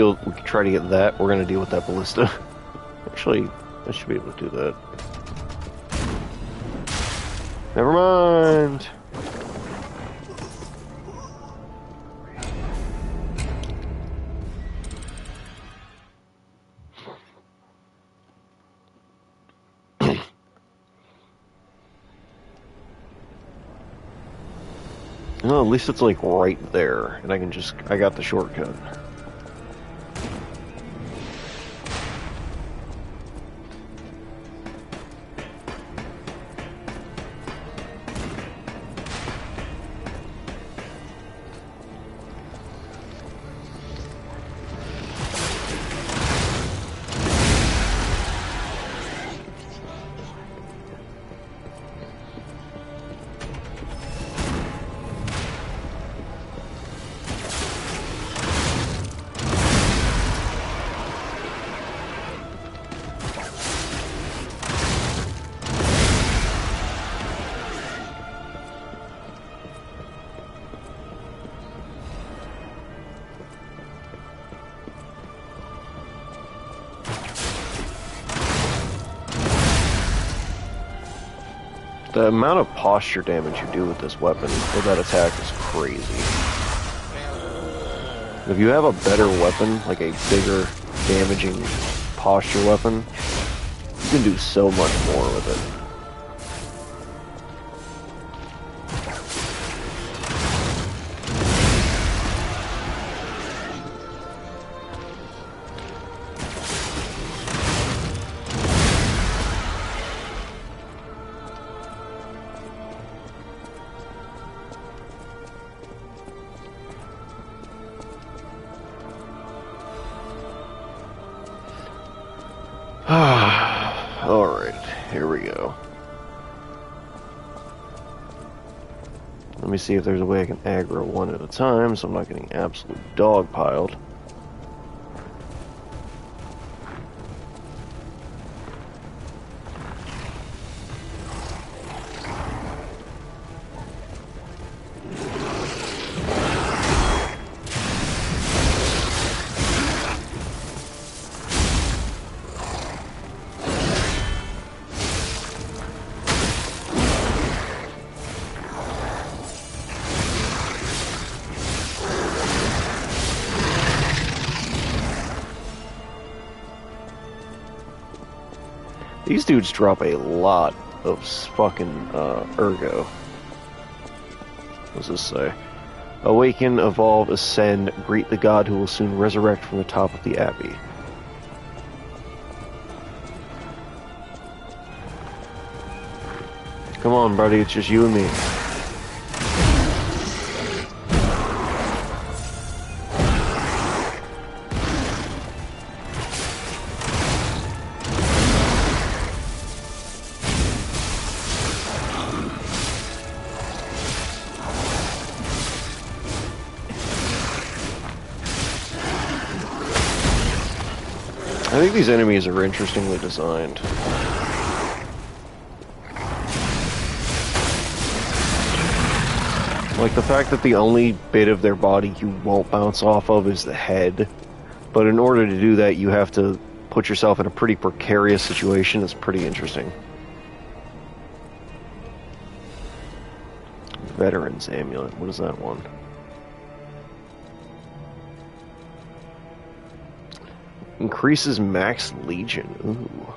try to get that, we're gonna deal with that ballista. Actually, I should be able to do that. Never mind! No, at least it's like right there, and I got the shortcut. The amount of posture damage you do with this weapon, with that attack, is crazy. If you have a better weapon, like a bigger, damaging posture weapon, you can do so much more with it. Alright, here we go. Let me see if there's a way I can aggro one at a time so I'm not getting absolute dogpiled. These dudes drop a lot of fucking ergo. What does this say? Awaken, evolve, ascend, greet the god who will soon resurrect from the top of the abbey. Come on, buddy, it's just you and me. I think these enemies are interestingly designed. Like the fact that the only bit of their body you won't bounce off of is the head. But in order to do that, you have to put yourself in a pretty precarious situation. It's pretty interesting. Veteran's Amulet. What is that one? Increases max legion. Ooh.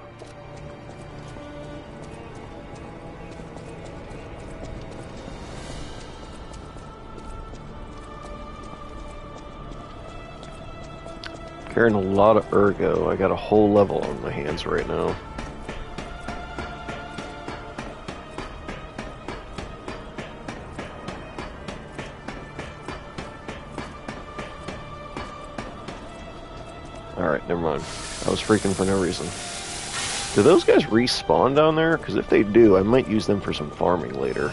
Carrying a lot of ergo. I got a whole level on my hands right now. Alright, never mind. I was freaking for no reason. Do those guys respawn down there? Because if they do, I might use them for some farming later.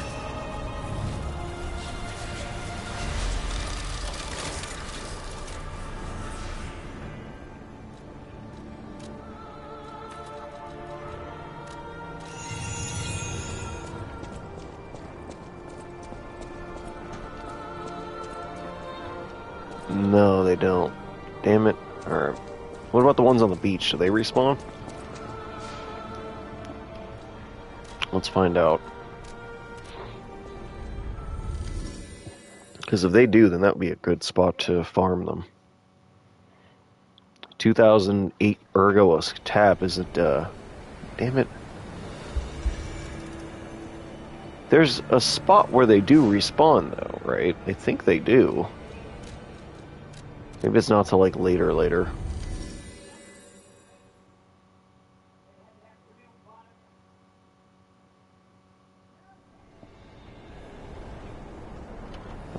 No, they don't. damn it. Alright. What about the ones on the beach? Do they respawn? Let's find out. Because if they do, then that would be a good spot to farm them. 2008 Ergo tap, is it, damn it. There's a spot where they do respawn, though, right? I think they do. Maybe it's not till, like, later.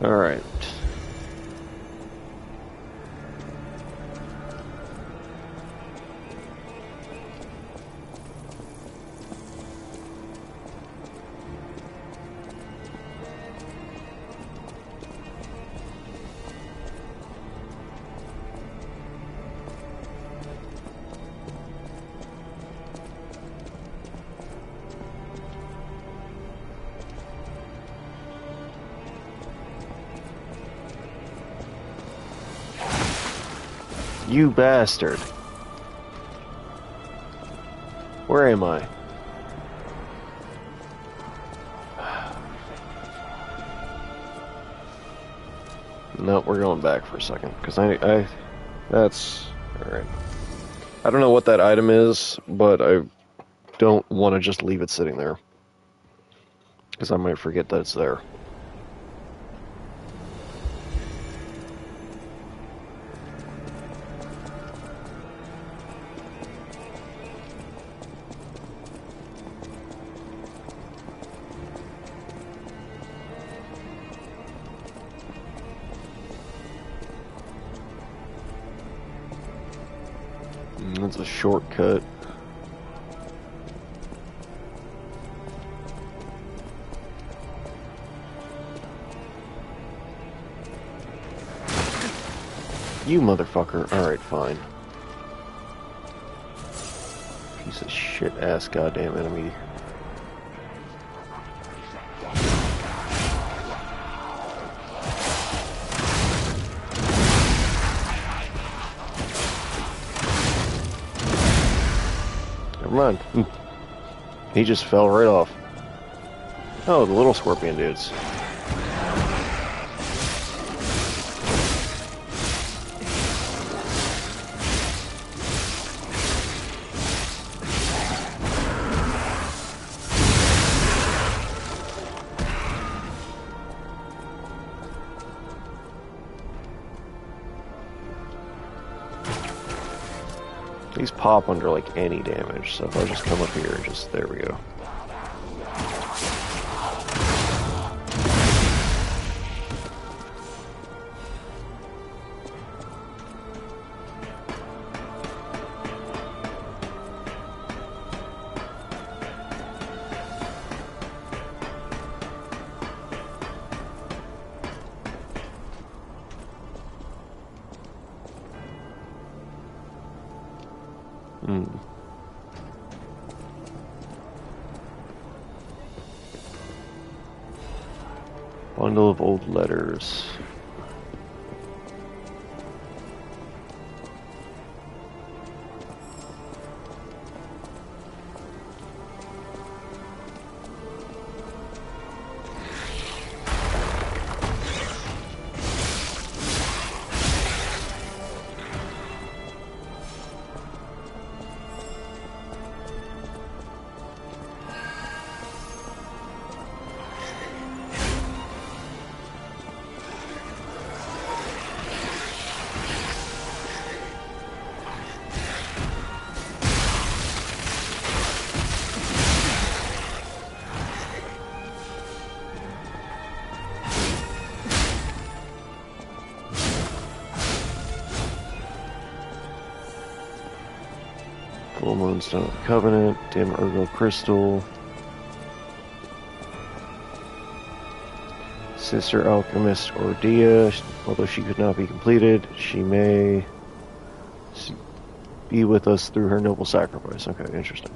Alright. You bastard. Where am I? No, we're going back for a second, because that's... Alright. I don't know what that item is, but I don't want to just leave it sitting there. Because I might forget that it's there. That's a shortcut. You motherfucker. Alright, fine. Piece of shit ass goddamn enemy. Never mind. He just fell right off. Oh, the little scorpion dudes. These pop under like any damage, so if I just come up here and just, there we go. Bundle of old letters. Full Moonstone of the Covenant, Dim Ergo Crystal, Sister Alchemist Ordia, although she could not be completed, she may be with us through her noble sacrifice. Okay, interesting.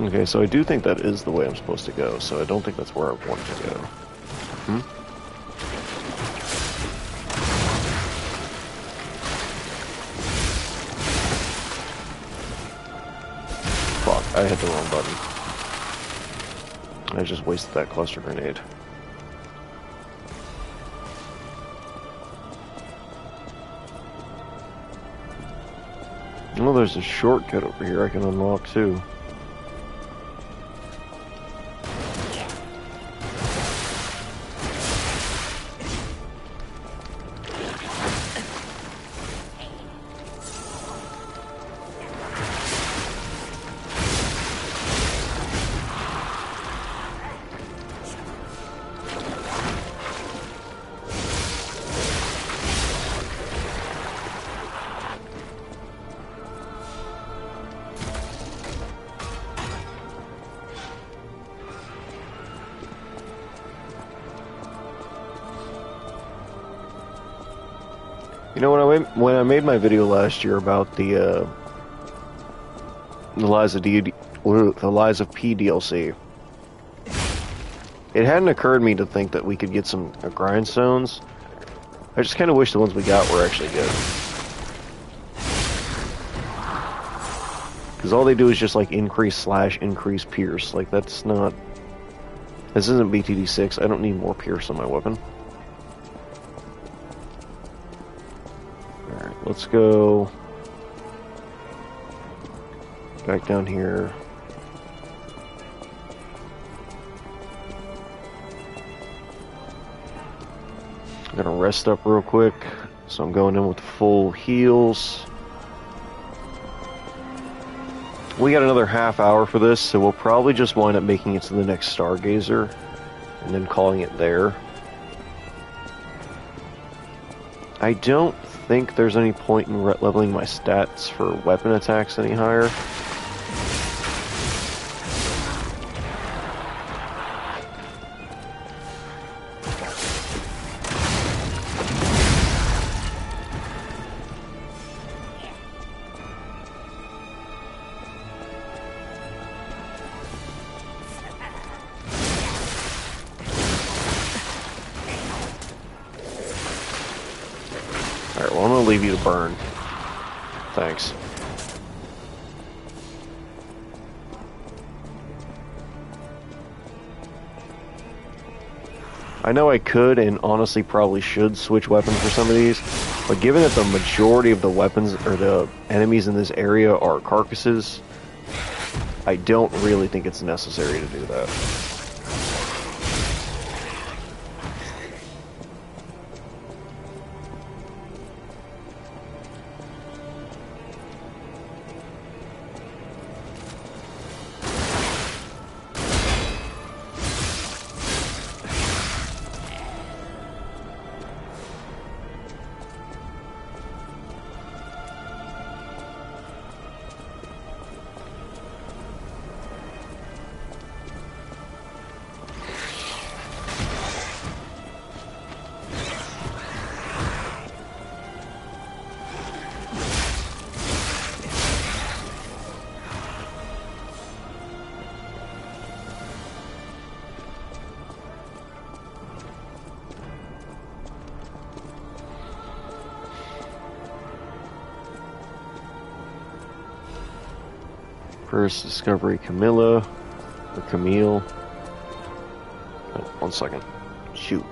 Okay, so I do think that is the way I'm supposed to go, so I don't think that's where I wanted to go. Fuck, I hit the wrong button. I just wasted that cluster grenade. Oh, there's a shortcut over here I can unlock too. You know, when I made my video last year about the Lies of P DLC, it hadn't occurred to me to think that we could get some grindstones. I just kind of wish the ones we got were actually good. Because all they do is just like increase / increase pierce. Like that's not... This isn't BTD6. I don't need more pierce on my weapon. Let's go back down here. I'm gonna rest up real quick, so I'm going in with full heals. We got another half hour for this, so we'll probably just wind up making it to the next Stargazer and then calling it there. I don't think there's any point in leveling my stats for weapon attacks any higher. Alright, well I'm gonna leave you to burn. Thanks. I know I could and honestly probably should switch weapons for some of these, but given that the majority of the weapons or the enemies in this area are carcasses, I don't really think it's necessary to do that. First discovery, Camilla, or Camille. Oh, 1 second. Shoot.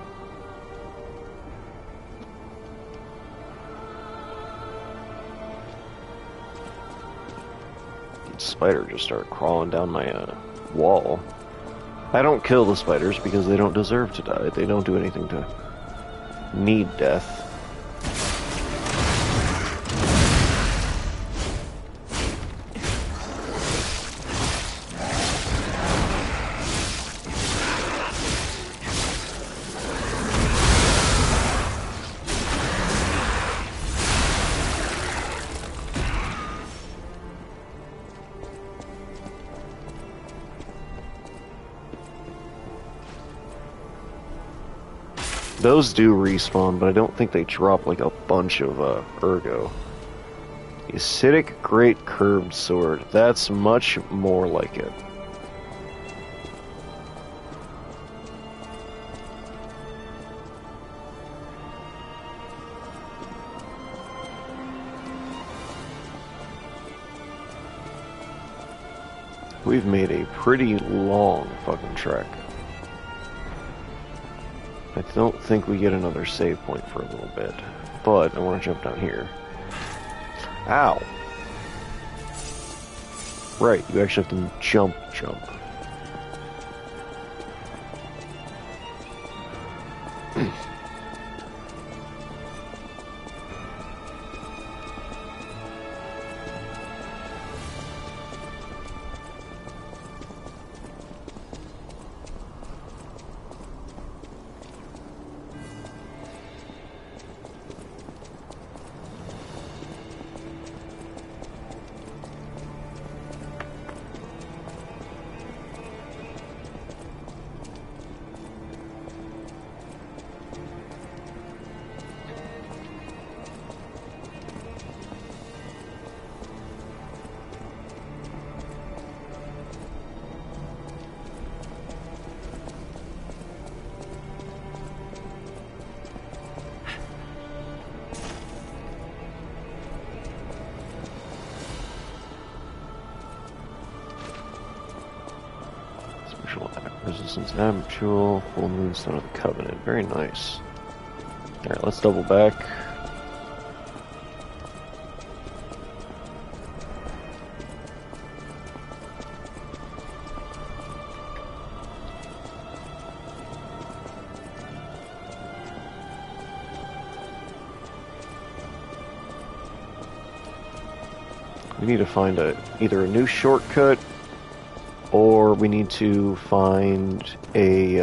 The spider just started crawling down my wall. I don't kill the spiders because they don't deserve to die. They don't do anything to need death. Those do respawn, but I don't think they drop like a bunch of ergo. Acidic Great Curved Sword. That's much more like it. We've made a pretty long fucking trek. I don't think we get another save point for a little bit, but I want to jump down here. Ow! Right, you actually have to jump. Resistance Ampule, Full Moonstone of the Covenant. Very nice. Alright, let's double back. We need to find either a new shortcut, or we need to find a,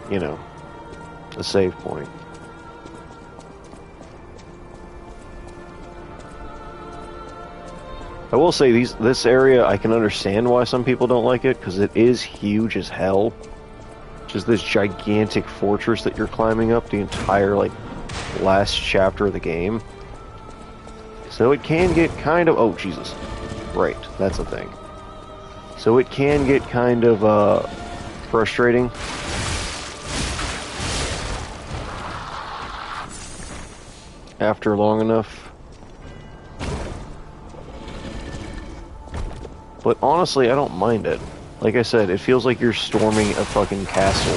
you know, a save point. I will say this area, I can understand why some people don't like it, because it is huge as hell. Just this gigantic fortress that you're climbing up the entire, like, last chapter of the game. So it can get kind of... Oh, Jesus. Right, that's a thing. So it can get kind of frustrating. After long enough. But honestly, I don't mind it. Like I said, it feels like you're storming a fucking castle.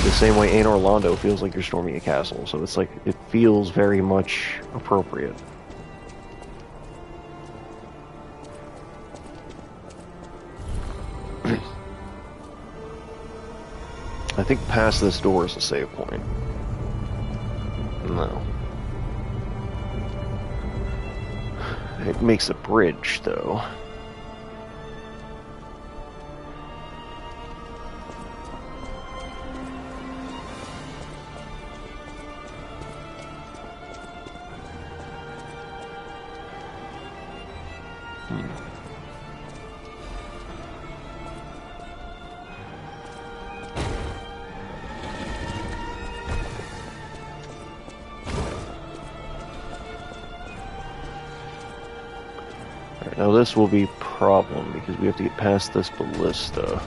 The same way Anor Londo feels like you're storming a castle. So it's like, it feels very much appropriate. I think past this door is a save point. No. It makes a bridge, though. Now this will be a problem because we have to get past this ballista.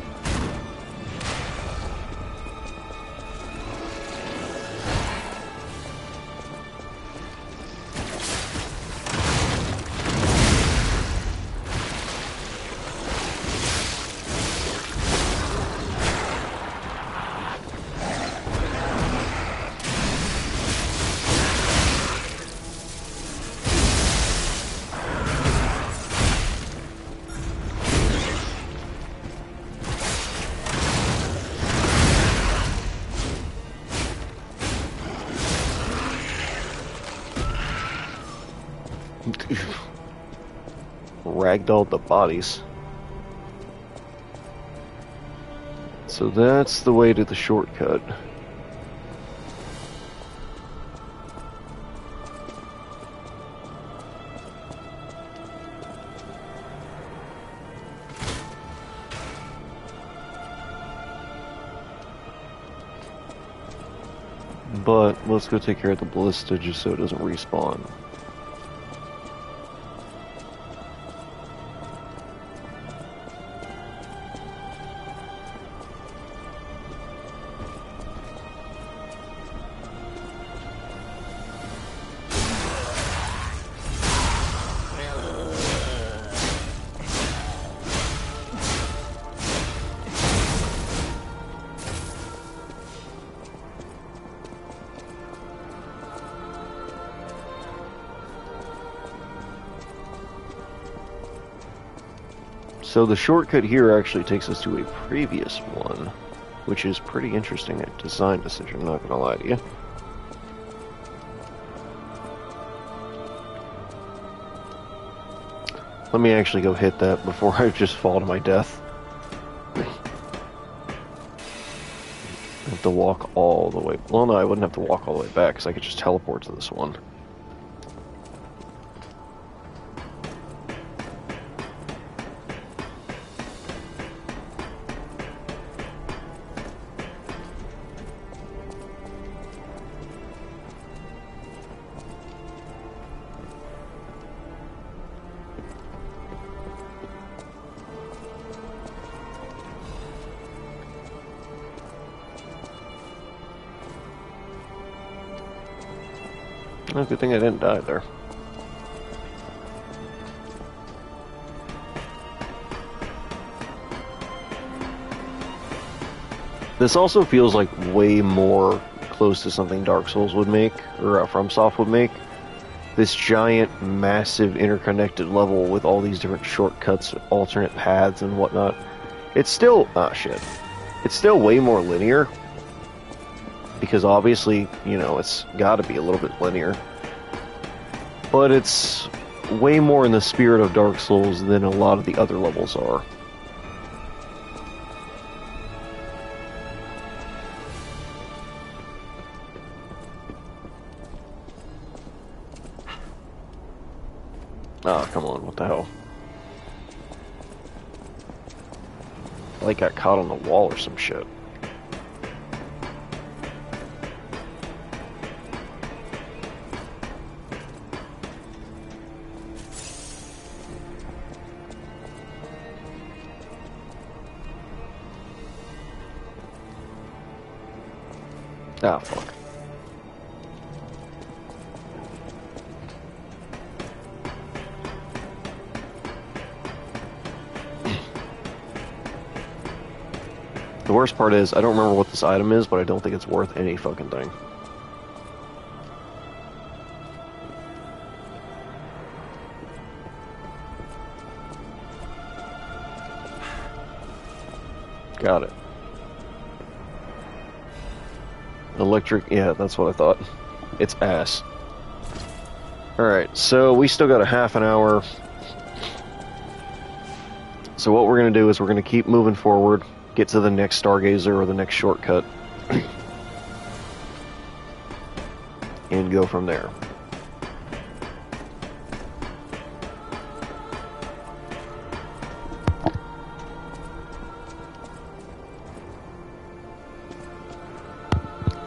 Ragdolled the bodies. So that's the way to the shortcut. But let's go take care of the ballista just so it doesn't respawn. So the shortcut here actually takes us to a previous one, which is pretty interesting design decision, I'm not gonna lie to you. Let me actually go hit that before I just fall to my death. I have to walk all the way. Well, no, I wouldn't have to walk all the way back because I could just teleport to this one. Oh, good thing I didn't die there. This also feels like way more close to something Dark Souls would make, or FromSoft would make. This giant, massive, interconnected level with all these different shortcuts, alternate paths, and whatnot. It's still... ah, shit. It's still way more linear. Because obviously, you know, it's gotta be a little bit linear. But it's way more in the spirit of Dark Souls than a lot of the other levels are. Oh, come on, what the hell? I like got caught on the wall or some shit. Ah, fuck. The worst part is, I don't remember what this item is, but I don't think it's worth any fucking thing. Got it. Electric, yeah, that's what I thought. It's ass. Alright, so we still got a half an hour. So what we're going to do is we're going to keep moving forward, get to the next Stargazer or the next shortcut, and go from there.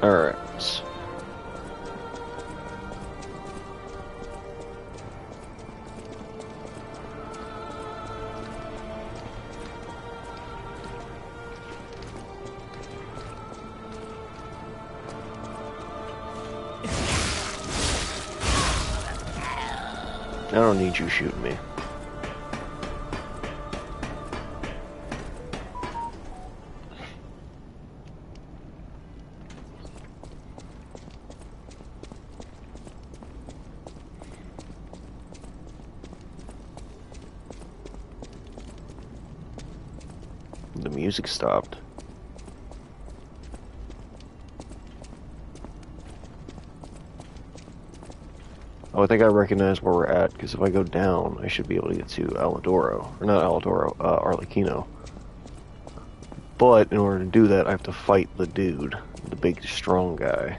Alright. I don't need you shooting me. The music stopped. Oh, I think I recognize where we're at, because if I go down, I should be able to get to Aladoro. Or not Aladoro, Arlecchino. But in order to do that, I have to fight the dude, the big, strong guy.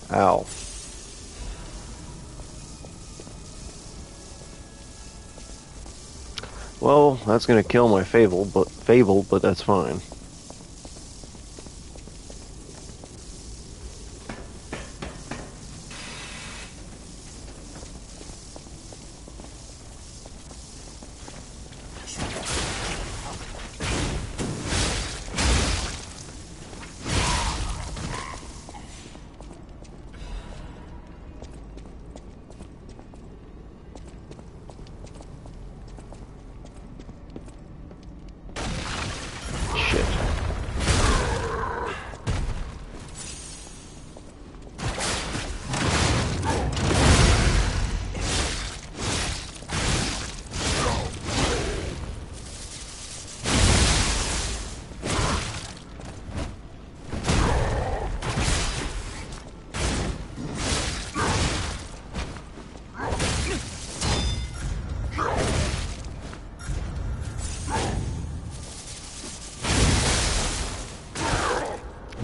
Ow. Well, that's gonna kill my Fable, but that's fine.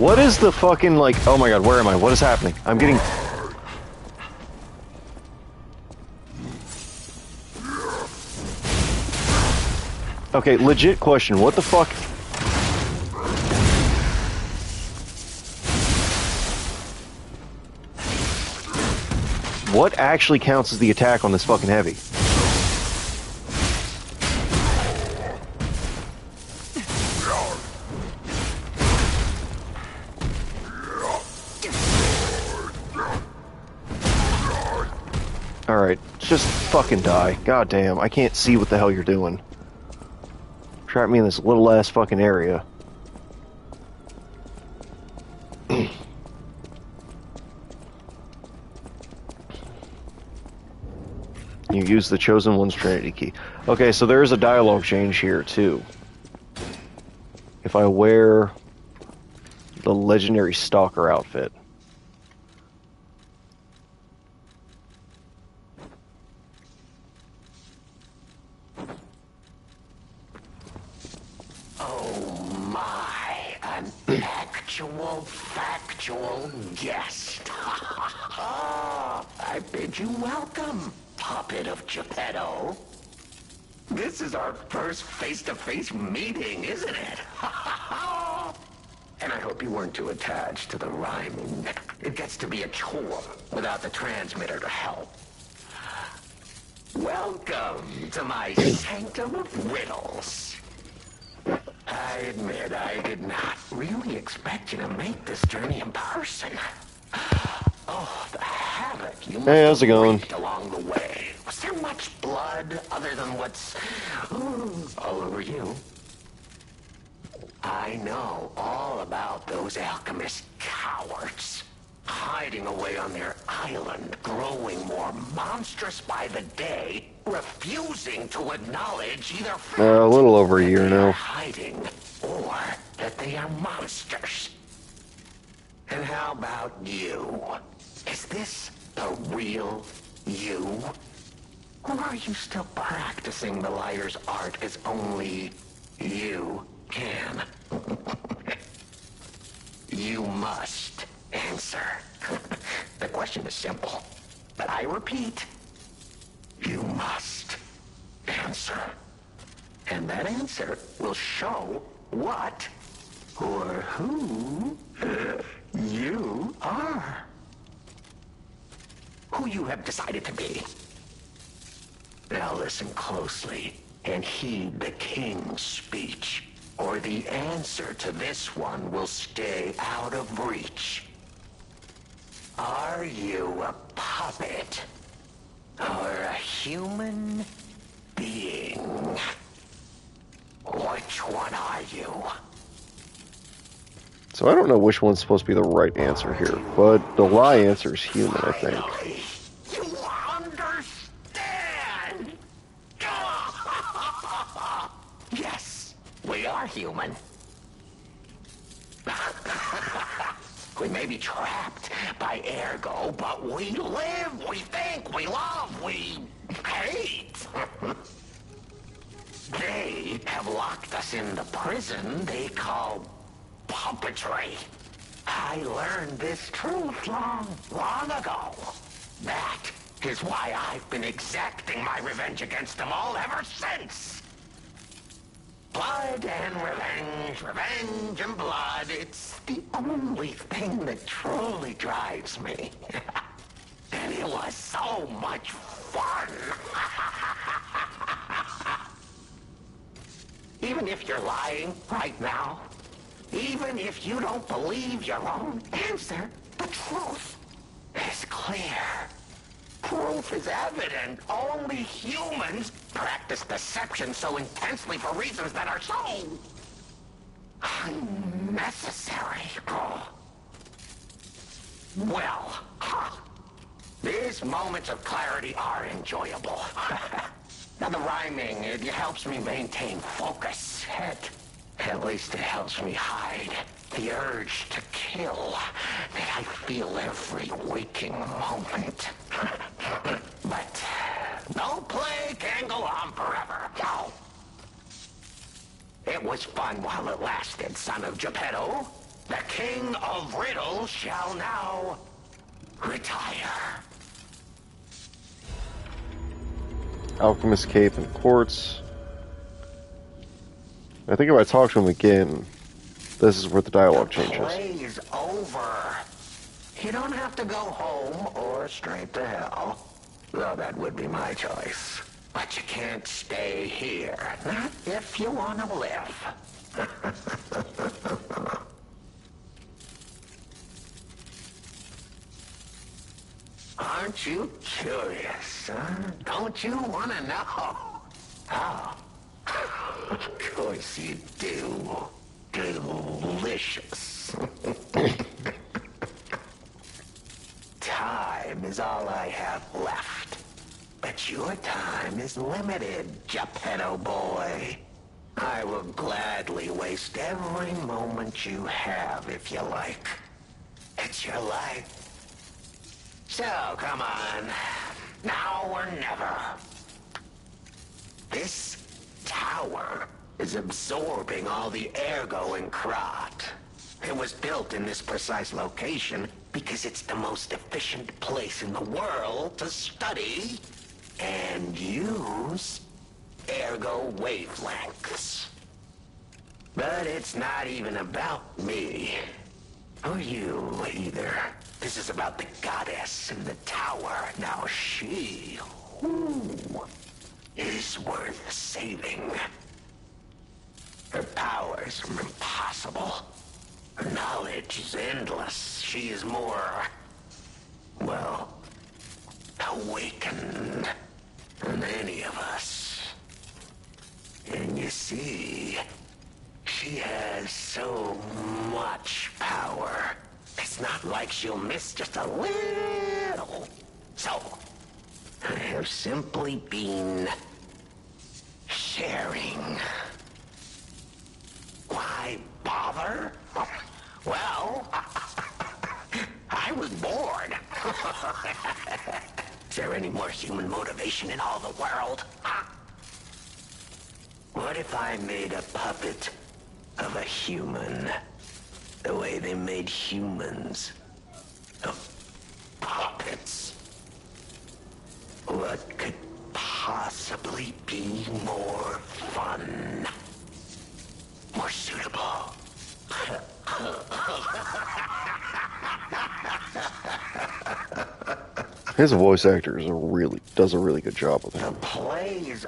What is the fucking, like... Oh my god, where am I? What is happening? I'm getting... Okay, legit question. What the fuck? What actually counts as the attack on this fucking heavy? Alright, just fucking die. God damn, I can't see what the hell you're doing. Trap me in this little ass fucking area. You use the Chosen One's Trinity Key. Okay, so there is a dialogue change here, too. If I wear the Legendary Stalker outfit. Oh my, an actual factual guest. I bid you welcome, puppet of Geppetto. This is our first face-to-face meeting, isn't it? And I hope you weren't too attached to the rhyming. It gets to be a chore without the transmitter to help. Welcome to my sanctum of riddles. I admit I did not really expect you to make this journey in person. Oh, the havoc you must how's it going? wreaked along the way. Was there much blood other than what's all over you? I know all about those alchemist cowards. Hiding away on their island, growing more monstrous by the day, refusing to acknowledge either A little over a year now. hiding or that they are monsters. And how about you? Is this the real you? Or are you still practicing the liar's art as only you can? You must answer. The question is simple, but I repeat, you must answer. And that answer will show what or who you are. Who you have decided to be. Now listen closely and heed the king's speech, or the answer to this one will stay out of reach. Are you a puppet or a human being? Which one are you? So I don't know which one's supposed to be the right answer here, but the lie answer is human, I think. You understand? Yes, we are human. We may be trapped by Ergo, but we live, we think, we love, we hate. They have locked us in the prison they call puppetry. I learned this truth long ago. That is why I've been exacting my revenge against them all ever since. Blood and revenge, revenge and blood. It's the only thing that truly drives me. And it was so much fun. Even if you're lying right now, even if you don't believe your own answer, the truth is clear. Proof is evident. Only humans practice deception so intensely for reasons that are so unnecessary. Well, these moments of clarity are enjoyable. Now the rhyming, it helps me maintain focus. At least it helps me hide the urge to kill that I feel every waking moment. But no play can go on forever. No. It was fun while it lasted, son of Geppetto. The King of Riddles shall now retire. Alchemist Cape and Quartz. I think if I talk to him again, this is where the dialogue changes. Play's over. You don't have to go home or straight to hell. Though that would be my choice. But you can't stay here. Not if you want to live. Aren't you curious, huh? Don't you want to know? Oh. Of course you do. Delicious. Time is all I have left. But your time is limited, Geppetto boy. I will gladly waste every moment you have if you like. It's your life. So, come on. Now or never. This tower is absorbing all the ergo in Krat. It was built in this precise location because it's the most efficient place in the world to study and use ergo wavelengths. But it's not even about me. Or you, either. This is about the goddess in the tower. Now she, is worth saving. Her powers are impossible. Her knowledge is endless. She is more, well, awakened than any of us. And you see, she has so much power. It's not like she'll miss just a little. So, I have simply been sharing. Why bother? Well, I was bored. Is there any more human motivation in all the world? What if I made a puppet of a human? The way they made humans of puppets. What could possibly be more fun? More suitable? His voice actor does a really good job with him. The play is...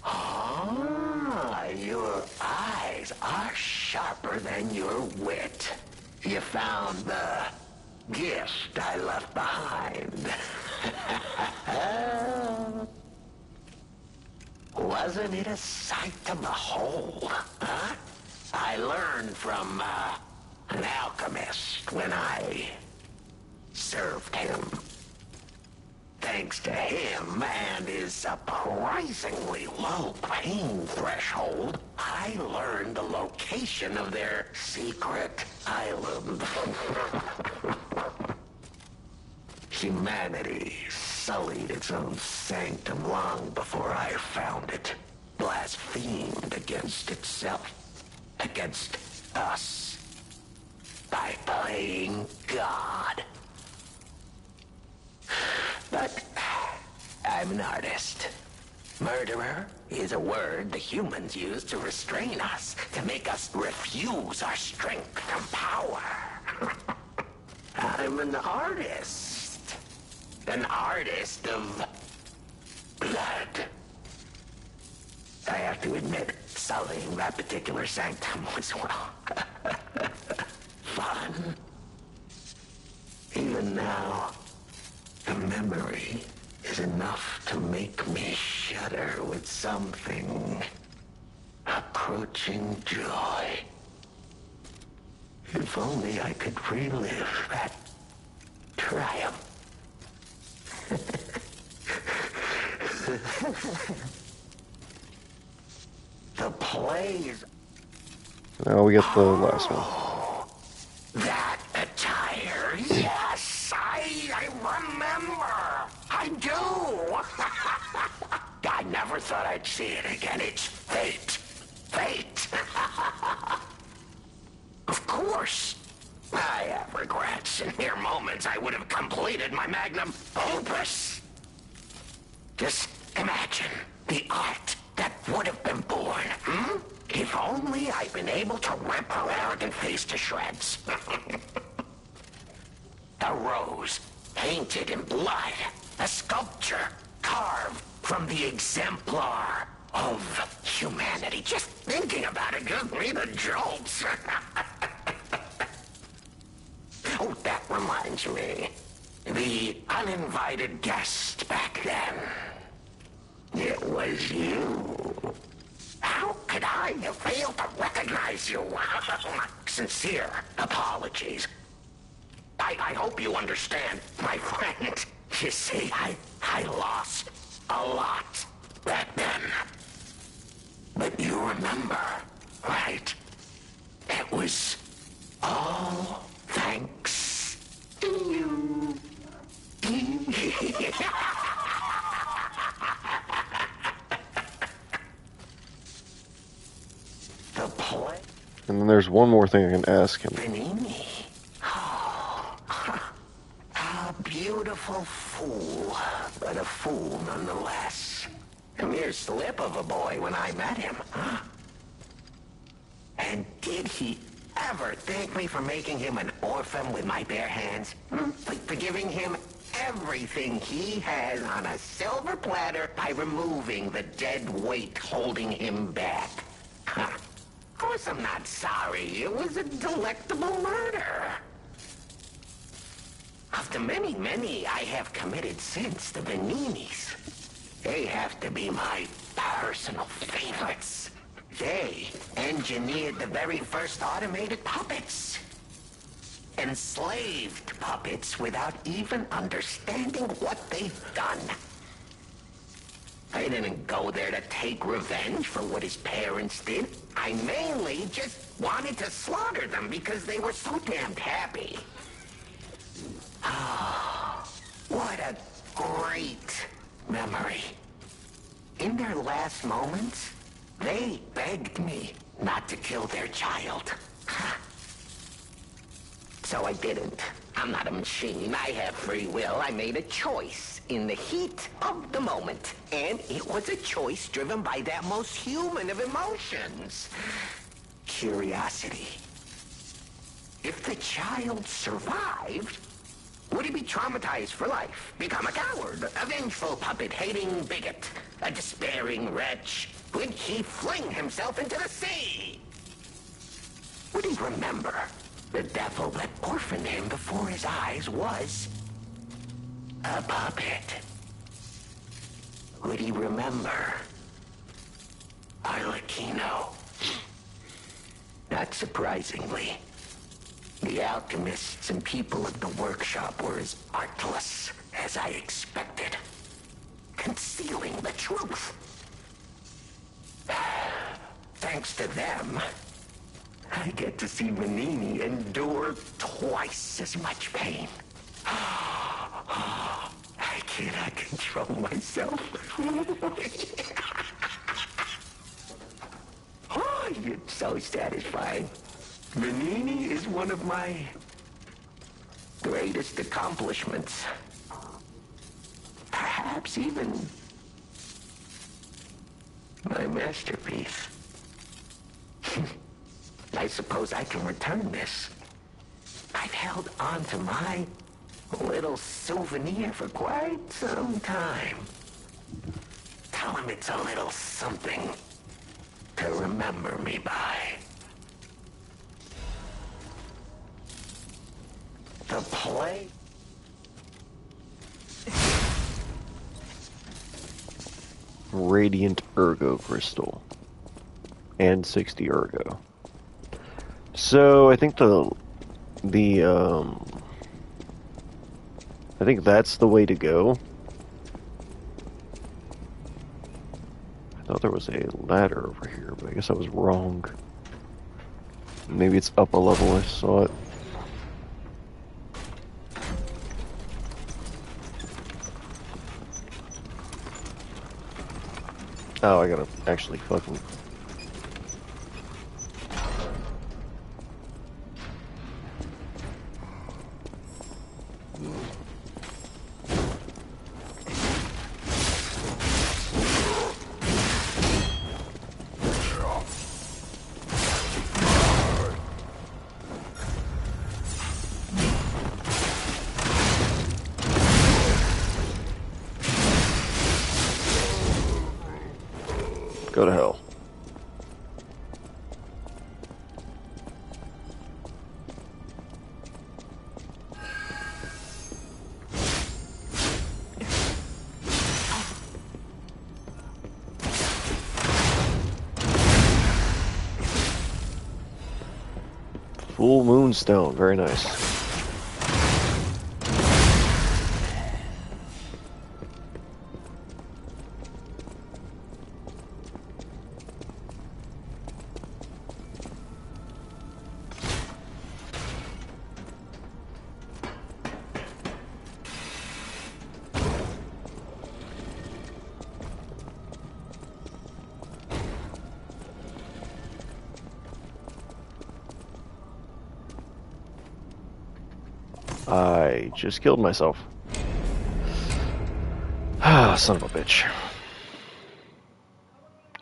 Ah, your eyes are sharper than your wit. You found the gift I left behind. Wasn't it a sight to behold, huh? I learned from an alchemist when I served him. Thanks to him and his surprisingly low pain threshold, I learned the location of their secret island. Humanity sullied its own sanctum long before I found it. Blasphemed against itself, against us, by playing God. But I'm an artist. Murderer is a word the humans use to restrain us, to make us refuse our strength and power. I'm an artist. An artist of blood. I have to admit, sullying that particular sanctum was, well, fun. Even now, the memory is enough to make me shudder with something approaching joy. If only I could relive that triumph. The plays. Now we get the last one. That attire, yes, I remember. I do. I never thought I'd see it again. It's fate. Fate. regrets. In mere moments, I would have completed my magnum opus. Just imagine the art that would have been born, If only I'd been able to rip her arrogant face to shreds. The rose, painted in blood. A sculpture carved from the exemplar of humanity. Just thinking about it gives me the jolts. Oh, that reminds me. The uninvited guest back then. It was you. How could I have failed to recognize you? Sincere apologies. I hope you understand, my friend. You see, I lost a lot back then. But you remember, right? It was all thanks to you. The play. And then there's one more thing I can ask him. Venini. A beautiful fool, but a fool nonetheless. A mere slip of a boy when I met him. And did he ever thank me for making him an orphan with my bare hands? For giving him everything he has on a silver platter by removing the dead weight holding him back. Of course I'm not sorry. It was a delectable murder. Of the many, many I have committed since, the Veninis, they have to be my personal favorites. They engineered the very first automated puppets. Enslaved puppets without even understanding what they've done. I didn't go there to take revenge for what his parents did. I mainly just wanted to slaughter them because they were so damned happy. Oh, what a great memory. In their last moments, they begged me not to kill their child. So I didn't. I'm not a machine. I have free will. I made a choice in the heat of the moment. And it was a choice driven by that most human of emotions. Curiosity. If the child survived, would he be traumatized for life? Become a coward, a vengeful puppet-hating bigot, a despairing wretch? Would he fling himself into the sea? Would he remember the devil that orphaned him before his eyes was a puppet? Would he remember Arlecchino? Not surprisingly, the alchemists and people of the workshop were as artless as I expected, concealing the truth. Thanks to them, I get to see Venini endure twice as much pain. I cannot control myself. Oh, it's so satisfying. Venini is one of my greatest accomplishments. Perhaps even my masterpiece. I suppose I can return this. I've held on to my little souvenir for quite some time. Tell him it's a little something to remember me by. The play? Radiant Ergo Crystal. And 60 Ergo. So I think I think that's the way to go. I thought there was a ladder over here, but I guess I was wrong. Maybe it's up a level, I saw it. Oh, I gotta actually fucking... Go to hell. Full moonstone, very nice. I just killed myself. Ah, son of a bitch.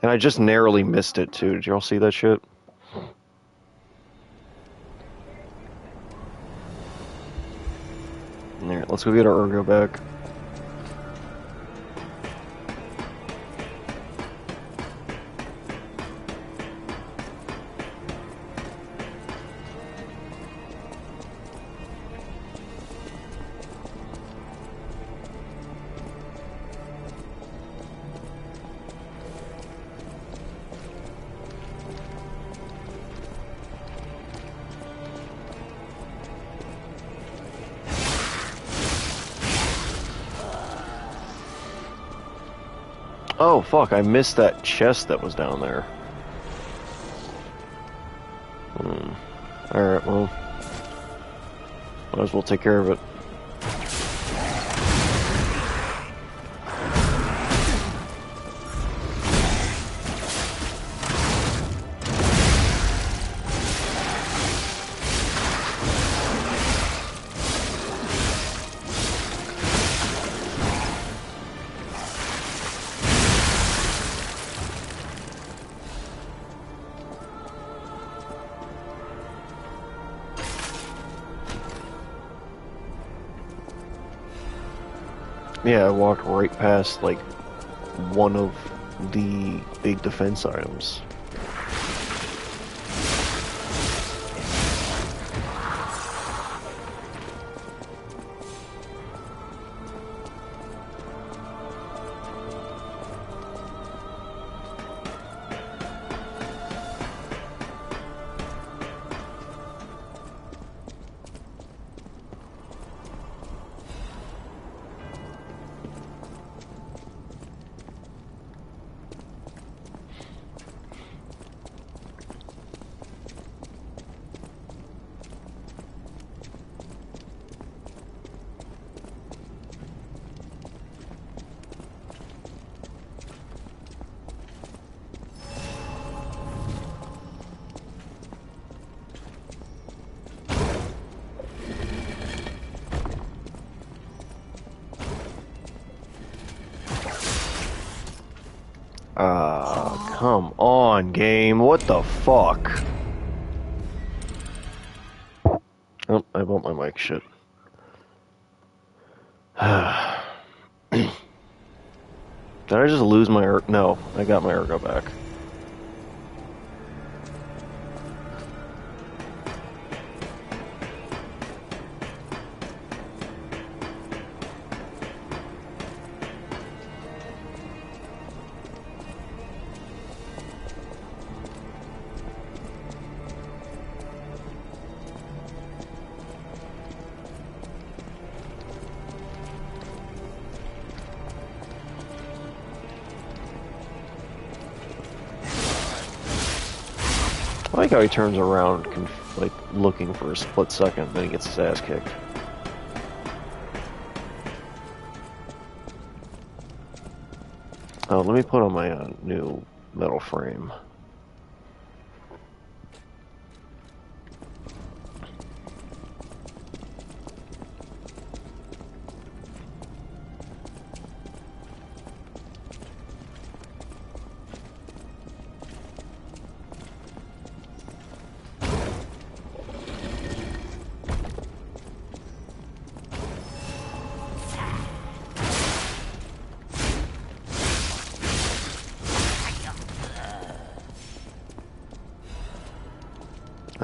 And I just narrowly missed it too. Did y'all see that shit? Alright, let's go get our Ergo back. Oh, fuck, I missed that chest that was down there. Alright, well, might as well take care of it. Yeah, I walked right past, like, one of the big defense items. Come on, game. What the fuck? Oh, I bumped my mic. Shit. Did I just lose my No, I got my Ergo back. I like how he turns around, like, looking for a split second, then he gets his ass kicked. Oh, let me put on my new metal frame.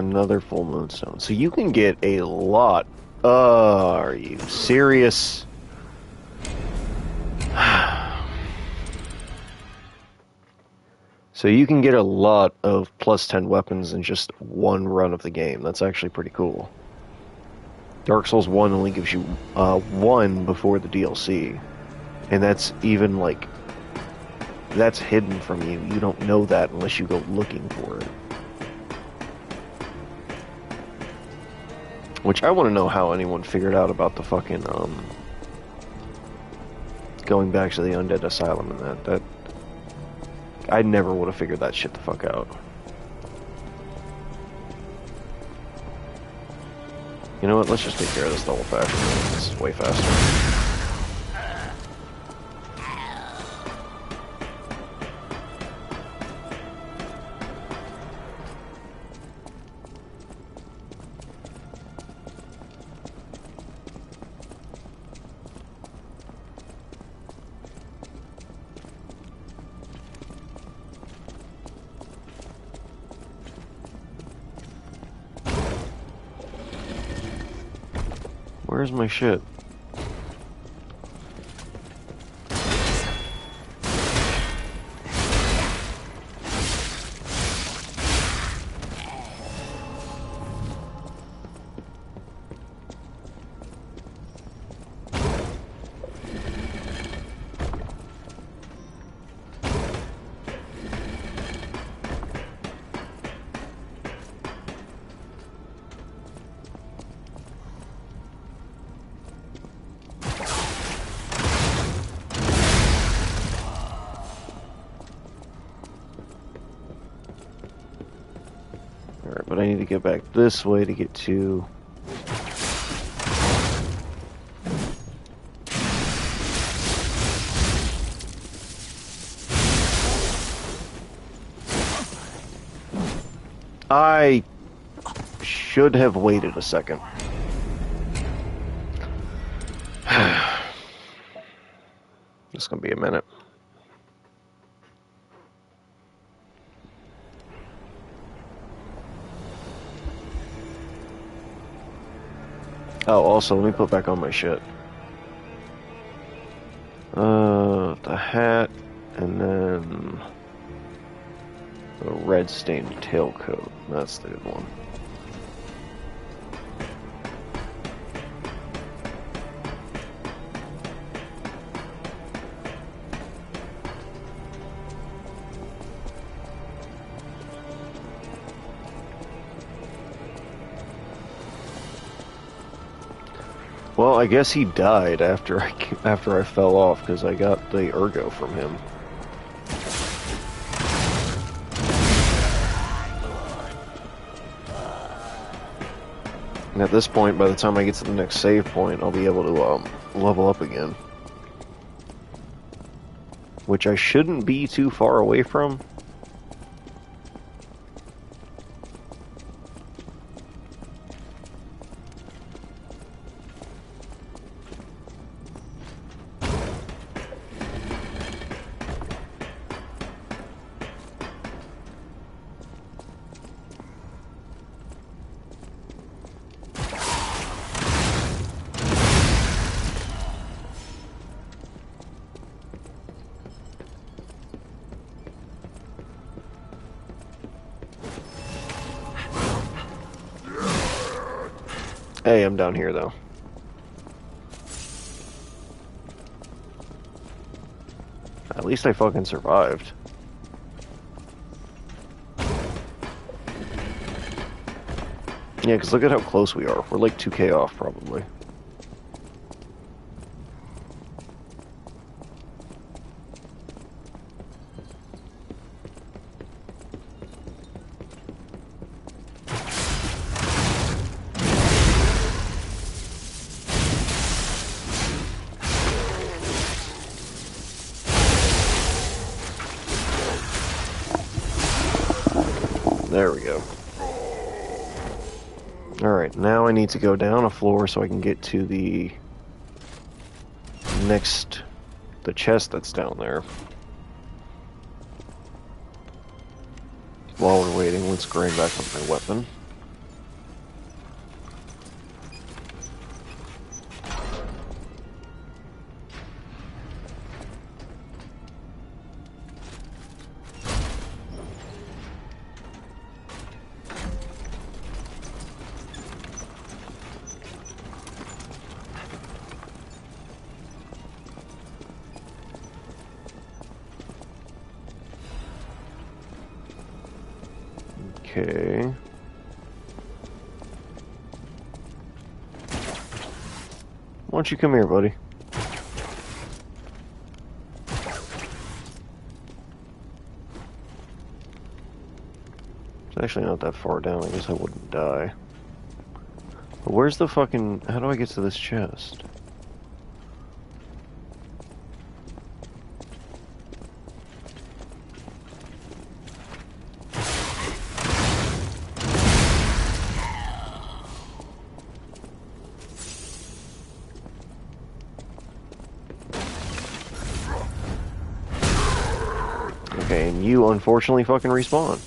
Another full moonstone. So you can get a lot. Are you serious? So you can get a lot of plus 10 weapons in just one run of the game. That's actually pretty cool. Dark Souls 1 only gives you one before the DLC. And that's even like... that's hidden from you. You don't know that unless you go looking for it. Which I want to know how anyone figured out about the fucking, going back to the Undead Asylum and that I never would have figured that shit the fuck out. You know what, let's just take care of this the old-fashioned way. This is way faster. Where's my shit? But I need to get back this way to get to... I should have waited a second. It's gonna be a minute. Oh, also, let me put back on my shit. The hat, and then the red stained tailcoat. That's the good one. Well, I guess he died after I fell off because I got the ergo from him. And at this point, by the time I get to the next save point, I'll be able to level up again. Which I shouldn't be too far away from. Hey, I'm down here, though. At least I fucking survived. Yeah, because look at how close we are. We're like 2K off, probably. There we go. Alright, now I need to go down a floor so I can get to the chest that's down there. While we're waiting, let's grind back up my weapon. Okay. Why don't you come here, buddy? It's actually not that far down. I guess I wouldn't die. But where's the fucking... How do I get to this chest? Okay, and you unfortunately fucking respawn.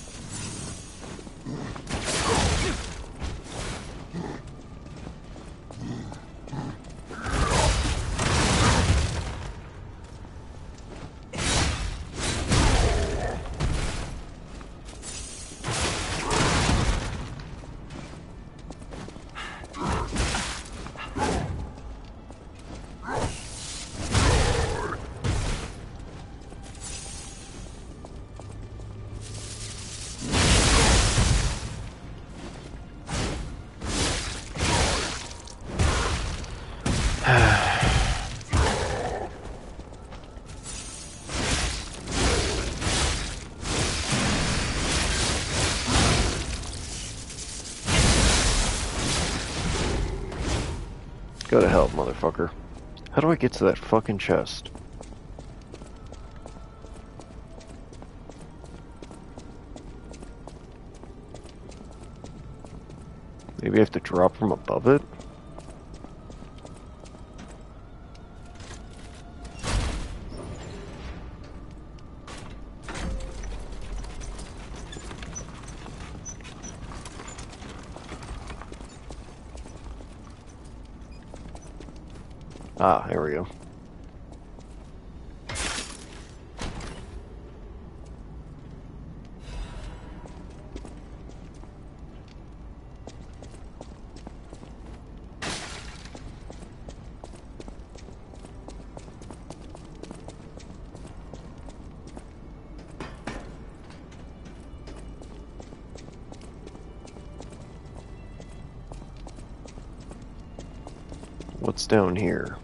Go to hell, motherfucker. How do I get to that fucking chest? Maybe I have to drop from above it? Ah, there we go. What's down here?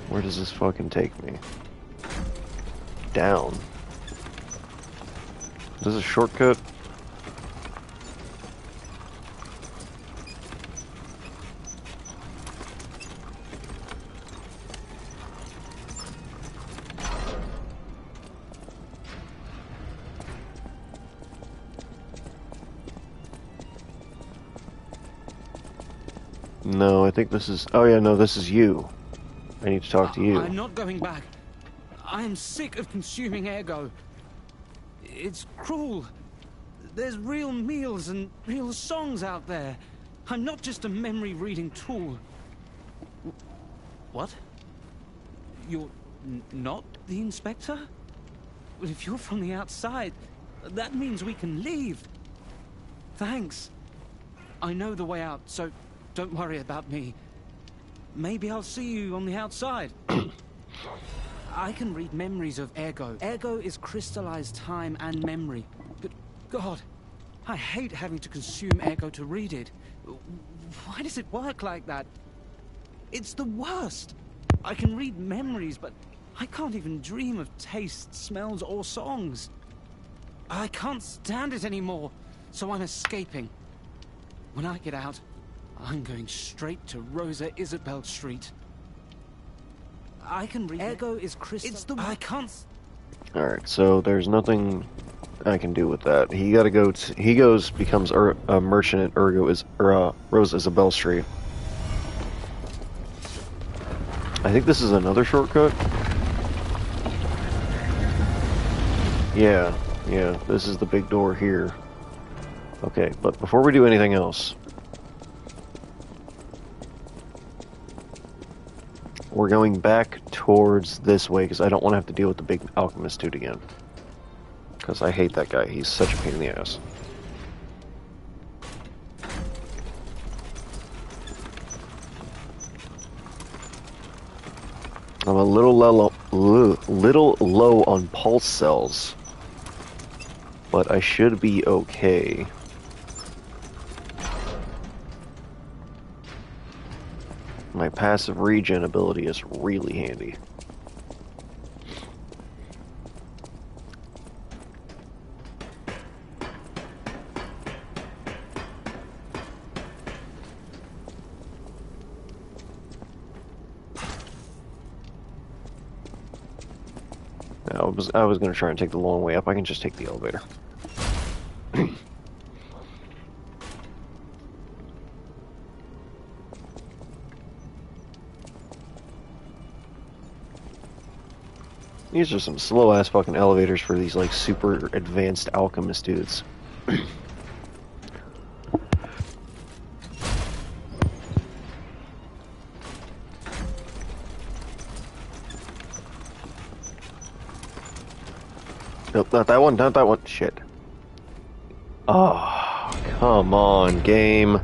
Where does this fucking take me? Down. Is this a shortcut? No, I think this is... Oh yeah, no, this is you. I need to talk to you. I'm not going back. I am sick of consuming ergo. It's cruel. There's real meals and real songs out there. I'm not just a memory-reading tool. What? You're not the inspector? Well, if you're from the outside, that means we can leave. Thanks. I know the way out, so don't worry about me. Maybe I'll see you on the outside. I can read memories of ergo. Ergo is crystallized time and memory. But God, I hate having to consume ergo to read it. Why does it work like that? It's the worst. I can read memories, but I can't even dream of tastes, smells, or songs. I can't stand it anymore, so I'm escaping. When I get out, I'm going straight to Rosa Isabel Street. I can read... Ergo is crystal... It's the... I can't... Alright, so there's nothing I can do with that. He gotta go to... He goes, becomes a merchant at Rosa Isabel Street. I think this is another shortcut. Yeah, this is the big door here. Okay, but before we do anything else... We're going back towards this way because I don't want to have to deal with the big alchemist dude again. Because I hate that guy. He's such a pain in the ass. I'm a little little low on pulse cells, but I should be okay. My passive regen ability is really handy. I was going to try and take the long way up. I can just take the elevator. These are some slow-ass fucking elevators for these, like, super advanced alchemist dudes. Nope, not that one, not that one. Shit. Oh, come on, game.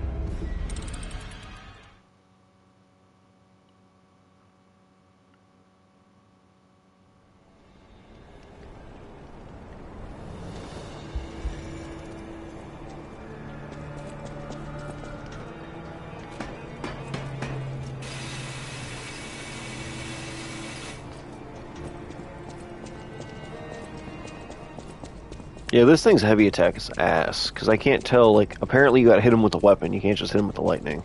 Yeah, this thing's heavy attack is ass, because I can't tell, like, apparently you gotta hit him with a weapon, you can't just hit him with the lightning.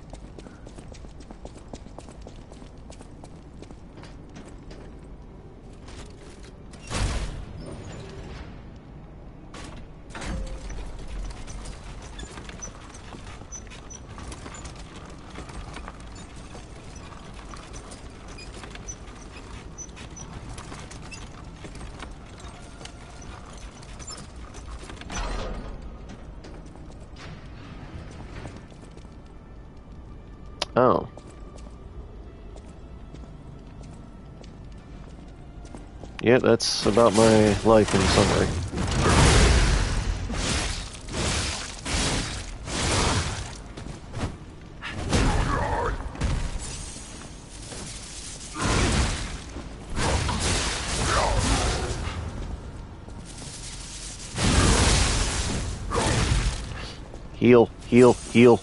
Oh. Yeah, that's about my life in summary. Heal, heal, heal.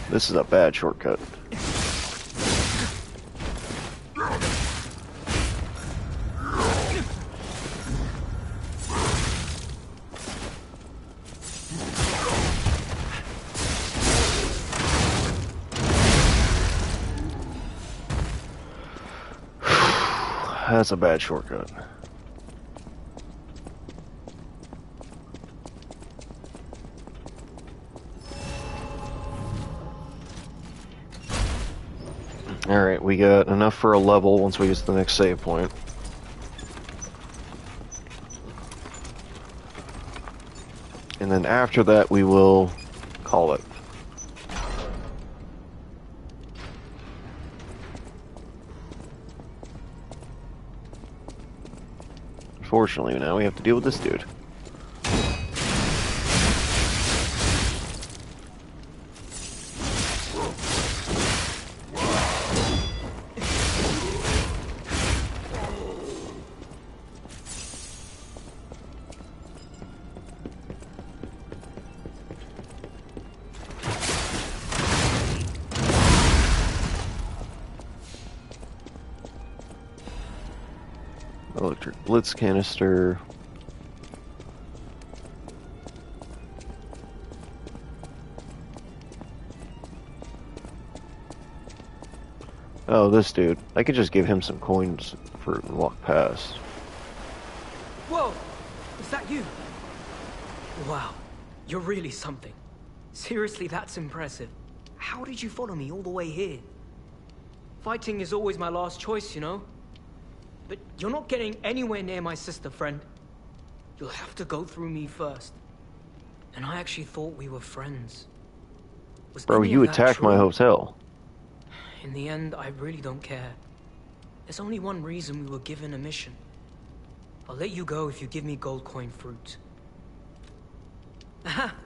This is a bad shortcut. That's a bad shortcut. Alright, we got enough for a level once we get to the next save point. And then after that we will call it. Unfortunately, now we have to deal with this dude. Electric blitz canister. Oh, this dude. I could just give him some coins for and walk past. Whoa! Is that you? Wow, you're really something. Seriously, that's impressive. How did you follow me all the way here? Fighting is always my last choice, you know? But you're not getting anywhere near my sister, friend. You'll have to go through me first. And I actually thought we were friends. Bro, you attacked my hotel. In the end, I really don't care. There's only one reason we were given a mission. I'll let you go if you give me gold coin fruit. Aha!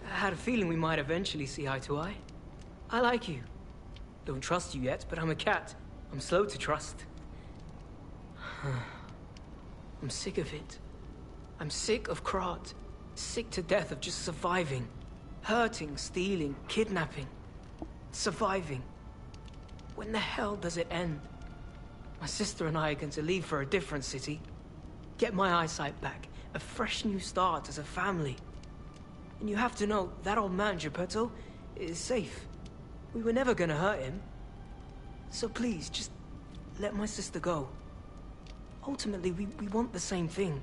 I had a feeling we might eventually see eye to eye. I like you. Don't trust you yet, but I'm a cat. I'm slow to trust. I'm sick of it. I'm sick of Krat. Sick to death of just surviving. Hurting, stealing, kidnapping. Surviving. When the hell does it end? My sister and I are going to leave for a different city. Get my eyesight back. A fresh new start as a family. And you have to know, that old man, Geppetto, is safe. We were never gonna hurt him. So please, just let my sister go. Ultimately, we want the same thing.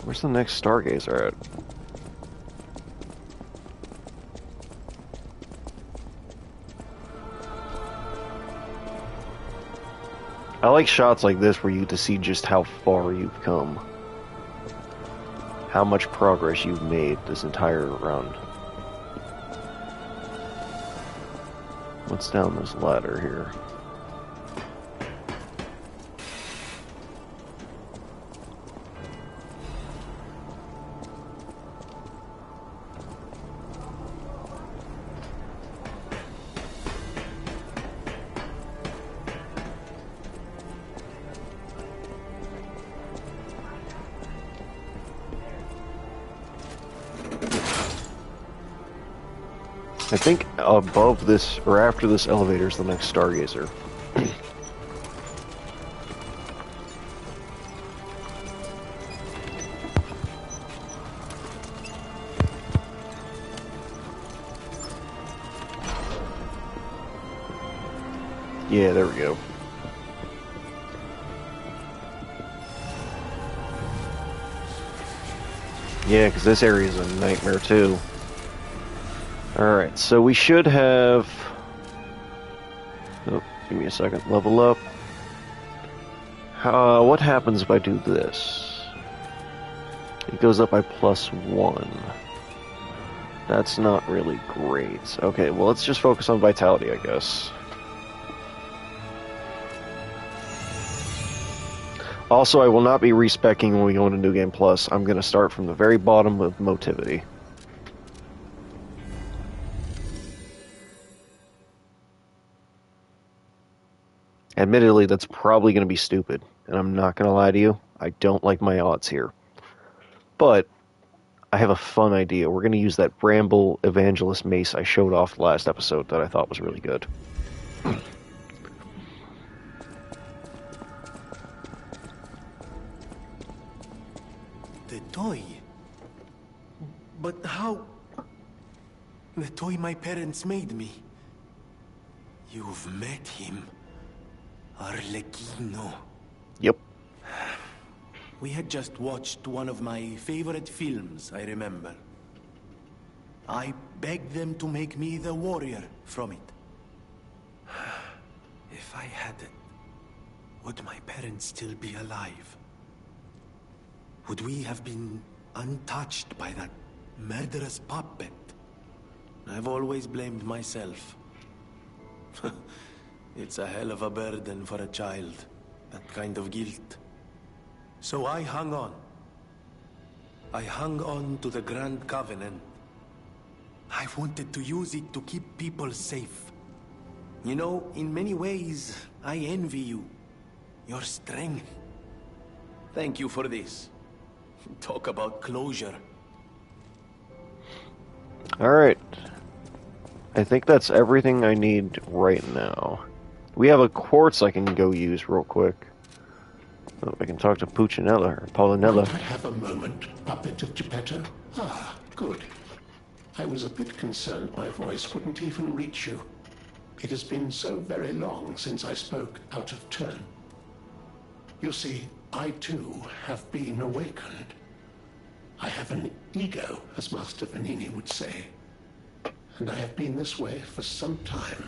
Where's the next Stargazer at? I like shots like this where you get to see just how far you've come. How much progress you've made this entire run. What's down this ladder here? I think above this, or after this elevator, is the next Stargazer. Yeah, there we go. Yeah, because this area is a nightmare too. Alright, so we should have... Oh, give me a second. Level up. What happens if I do this? It goes up by +1. That's not really great. Okay, well, let's just focus on vitality, I guess. Also, I will not be respeccing when we go into New Game Plus. I'm going to start from the very bottom with Motivity. Admittedly, that's probably going to be stupid, and I'm not going to lie to you. I don't like my odds here. But I have a fun idea. We're going to use that Bramble Evangelist Mace I showed off last episode that I thought was really good. The toy? But how? The toy my parents made me. You've met him. Arlecchino. Yep. We had just watched one of my favorite films, I remember. I begged them to make me the warrior from it. If I had it, would my parents still be alive? Would we have been untouched by that murderous puppet? I've always blamed myself. It's a hell of a burden for a child, that kind of guilt. So I hung on. I hung on to the Grand Covenant. I wanted to use it to keep people safe. You know, in many ways, I envy you. Your strength. Thank you for this. Talk about closure. Alright. I think that's everything I need right now. We have a quartz I can go use real quick. Oh, I can talk to Puccinella or Pollinella. Might I have a moment, puppet of Geppetto? Ah, good. I was a bit concerned my voice wouldn't even reach you. It has been so very long since I spoke out of turn. You see, I too have been awakened. I have an ego, as Master Venigni would say. And I have been this way for some time.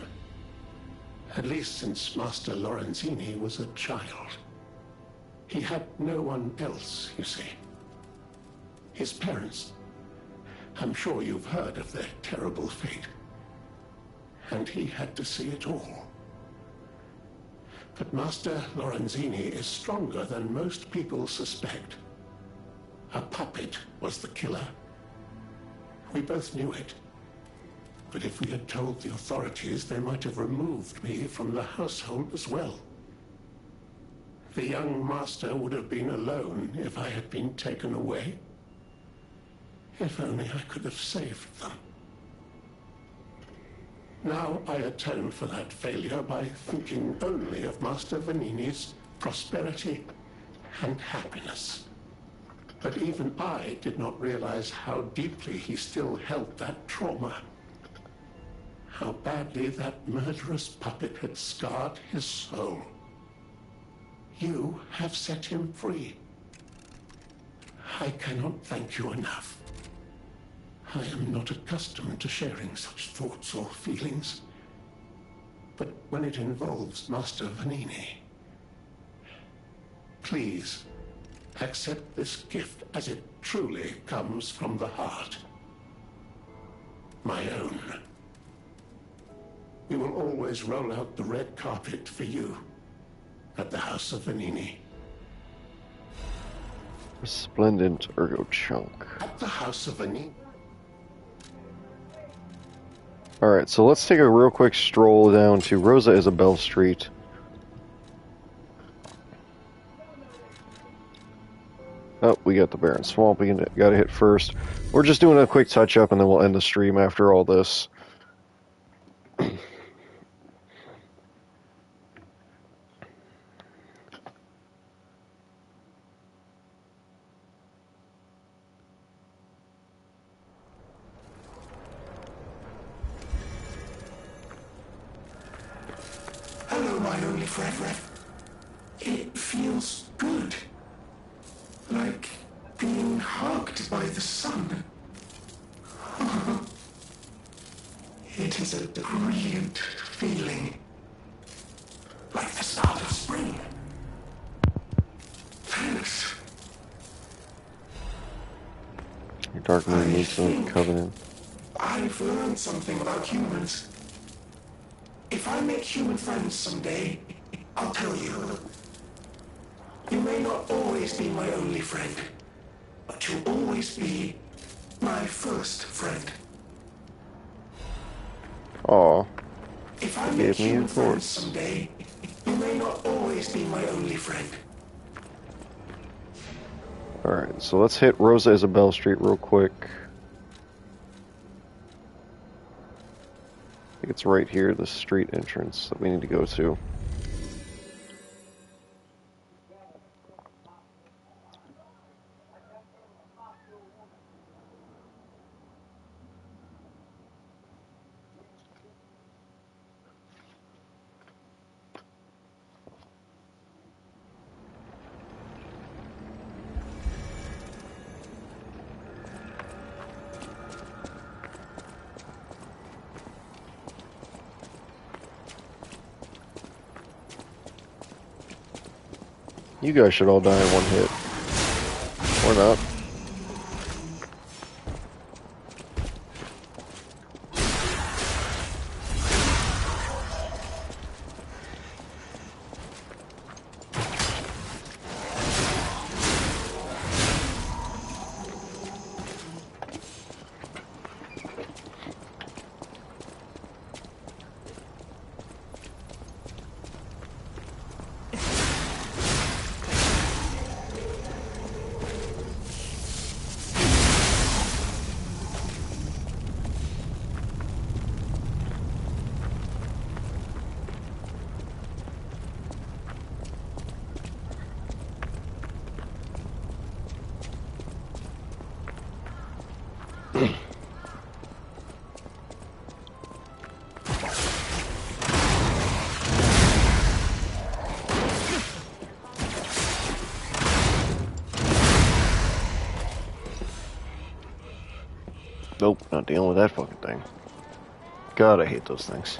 At least since Master Lorenzini was a child. He had no one else, you see. His parents. I'm sure you've heard of their terrible fate. And he had to see it all. But Master Lorenzini is stronger than most people suspect. A puppet was the killer. We both knew it. But if we had told the authorities, they might have removed me from the household as well. The young master would have been alone if I had been taken away. If only I could have saved them. Now I atone for that failure by thinking only of Master Vanini's prosperity and happiness. But even I did not realize how deeply he still held that trauma. How badly that murderous puppet had scarred his soul. You have set him free. I cannot thank you enough. I am not accustomed to sharing such thoughts or feelings. But when it involves Master Vanini, please accept this gift as it truly comes from the heart. My own. We will always roll out the red carpet for you at the House of Vanini. Resplendent Ergo Chunk. At the House of Vanini. Alright, so let's take a real quick stroll down to Rosa Isabelle Street. Oh, we got the Barren Swamp we gotta hit first. We're just doing a quick touch-up and then we'll end the stream after all this. Hello, my only friend. It feels good. Like being hugged by the sun. It is a brilliant feeling. Like the start of spring. Thanks. Dark Moon meets the Covenant. I've learned something about humans. If I make human friends someday, I'll tell you. You may not always be my only friend, but you'll always be my first friend. Aw. If I make human friends someday, you may not always be my only friend. Alright, so let's hit Rosa Isabelle Street real quick. I think it's right here, the street entrance that we need to go to. You guys should all die in one hit. Or not. Nope, not dealing with that fucking thing. God, I hate those things.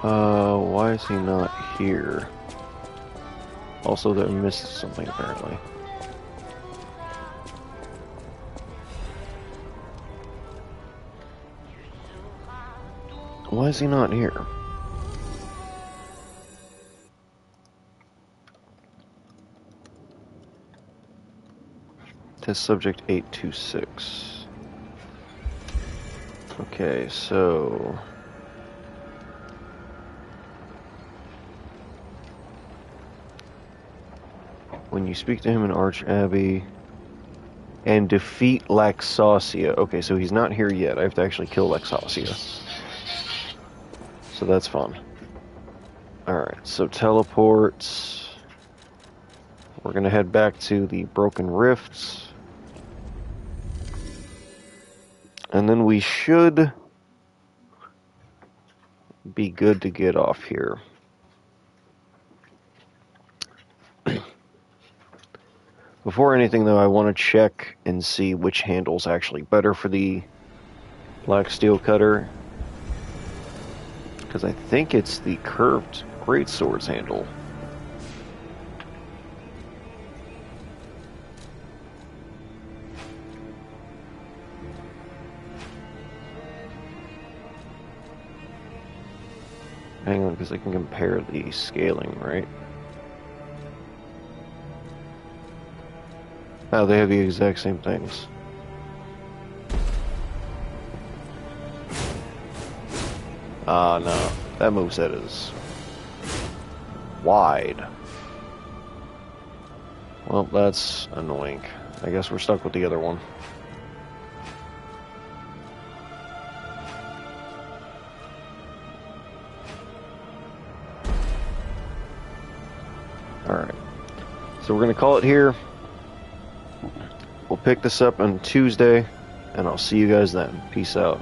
Why is he not here? Also, that missed something apparently. Why is he not here? Test subject 826. Okay, so... when you speak to him in Arch Abbey and defeat Laxasia. Okay, so he's not here yet. I have to actually kill Laxasia. So that's fun. Alright, so teleports. We're gonna head back to the Broken Rifts. And then we should be good to get off here. Before anything, though, I want to check and see which handle's actually better for the Black Steel Cutter. Because I think it's the curved greatsword's handle. Hang on, because I can compare the scaling, right? Oh, they have the exact same things. Ah, no. That moveset is wide. Well, that's annoying. I guess we're stuck with the other one. Alright. So we're going to call it here. We'll pick this up on Tuesday, and I'll see you guys then. Peace out.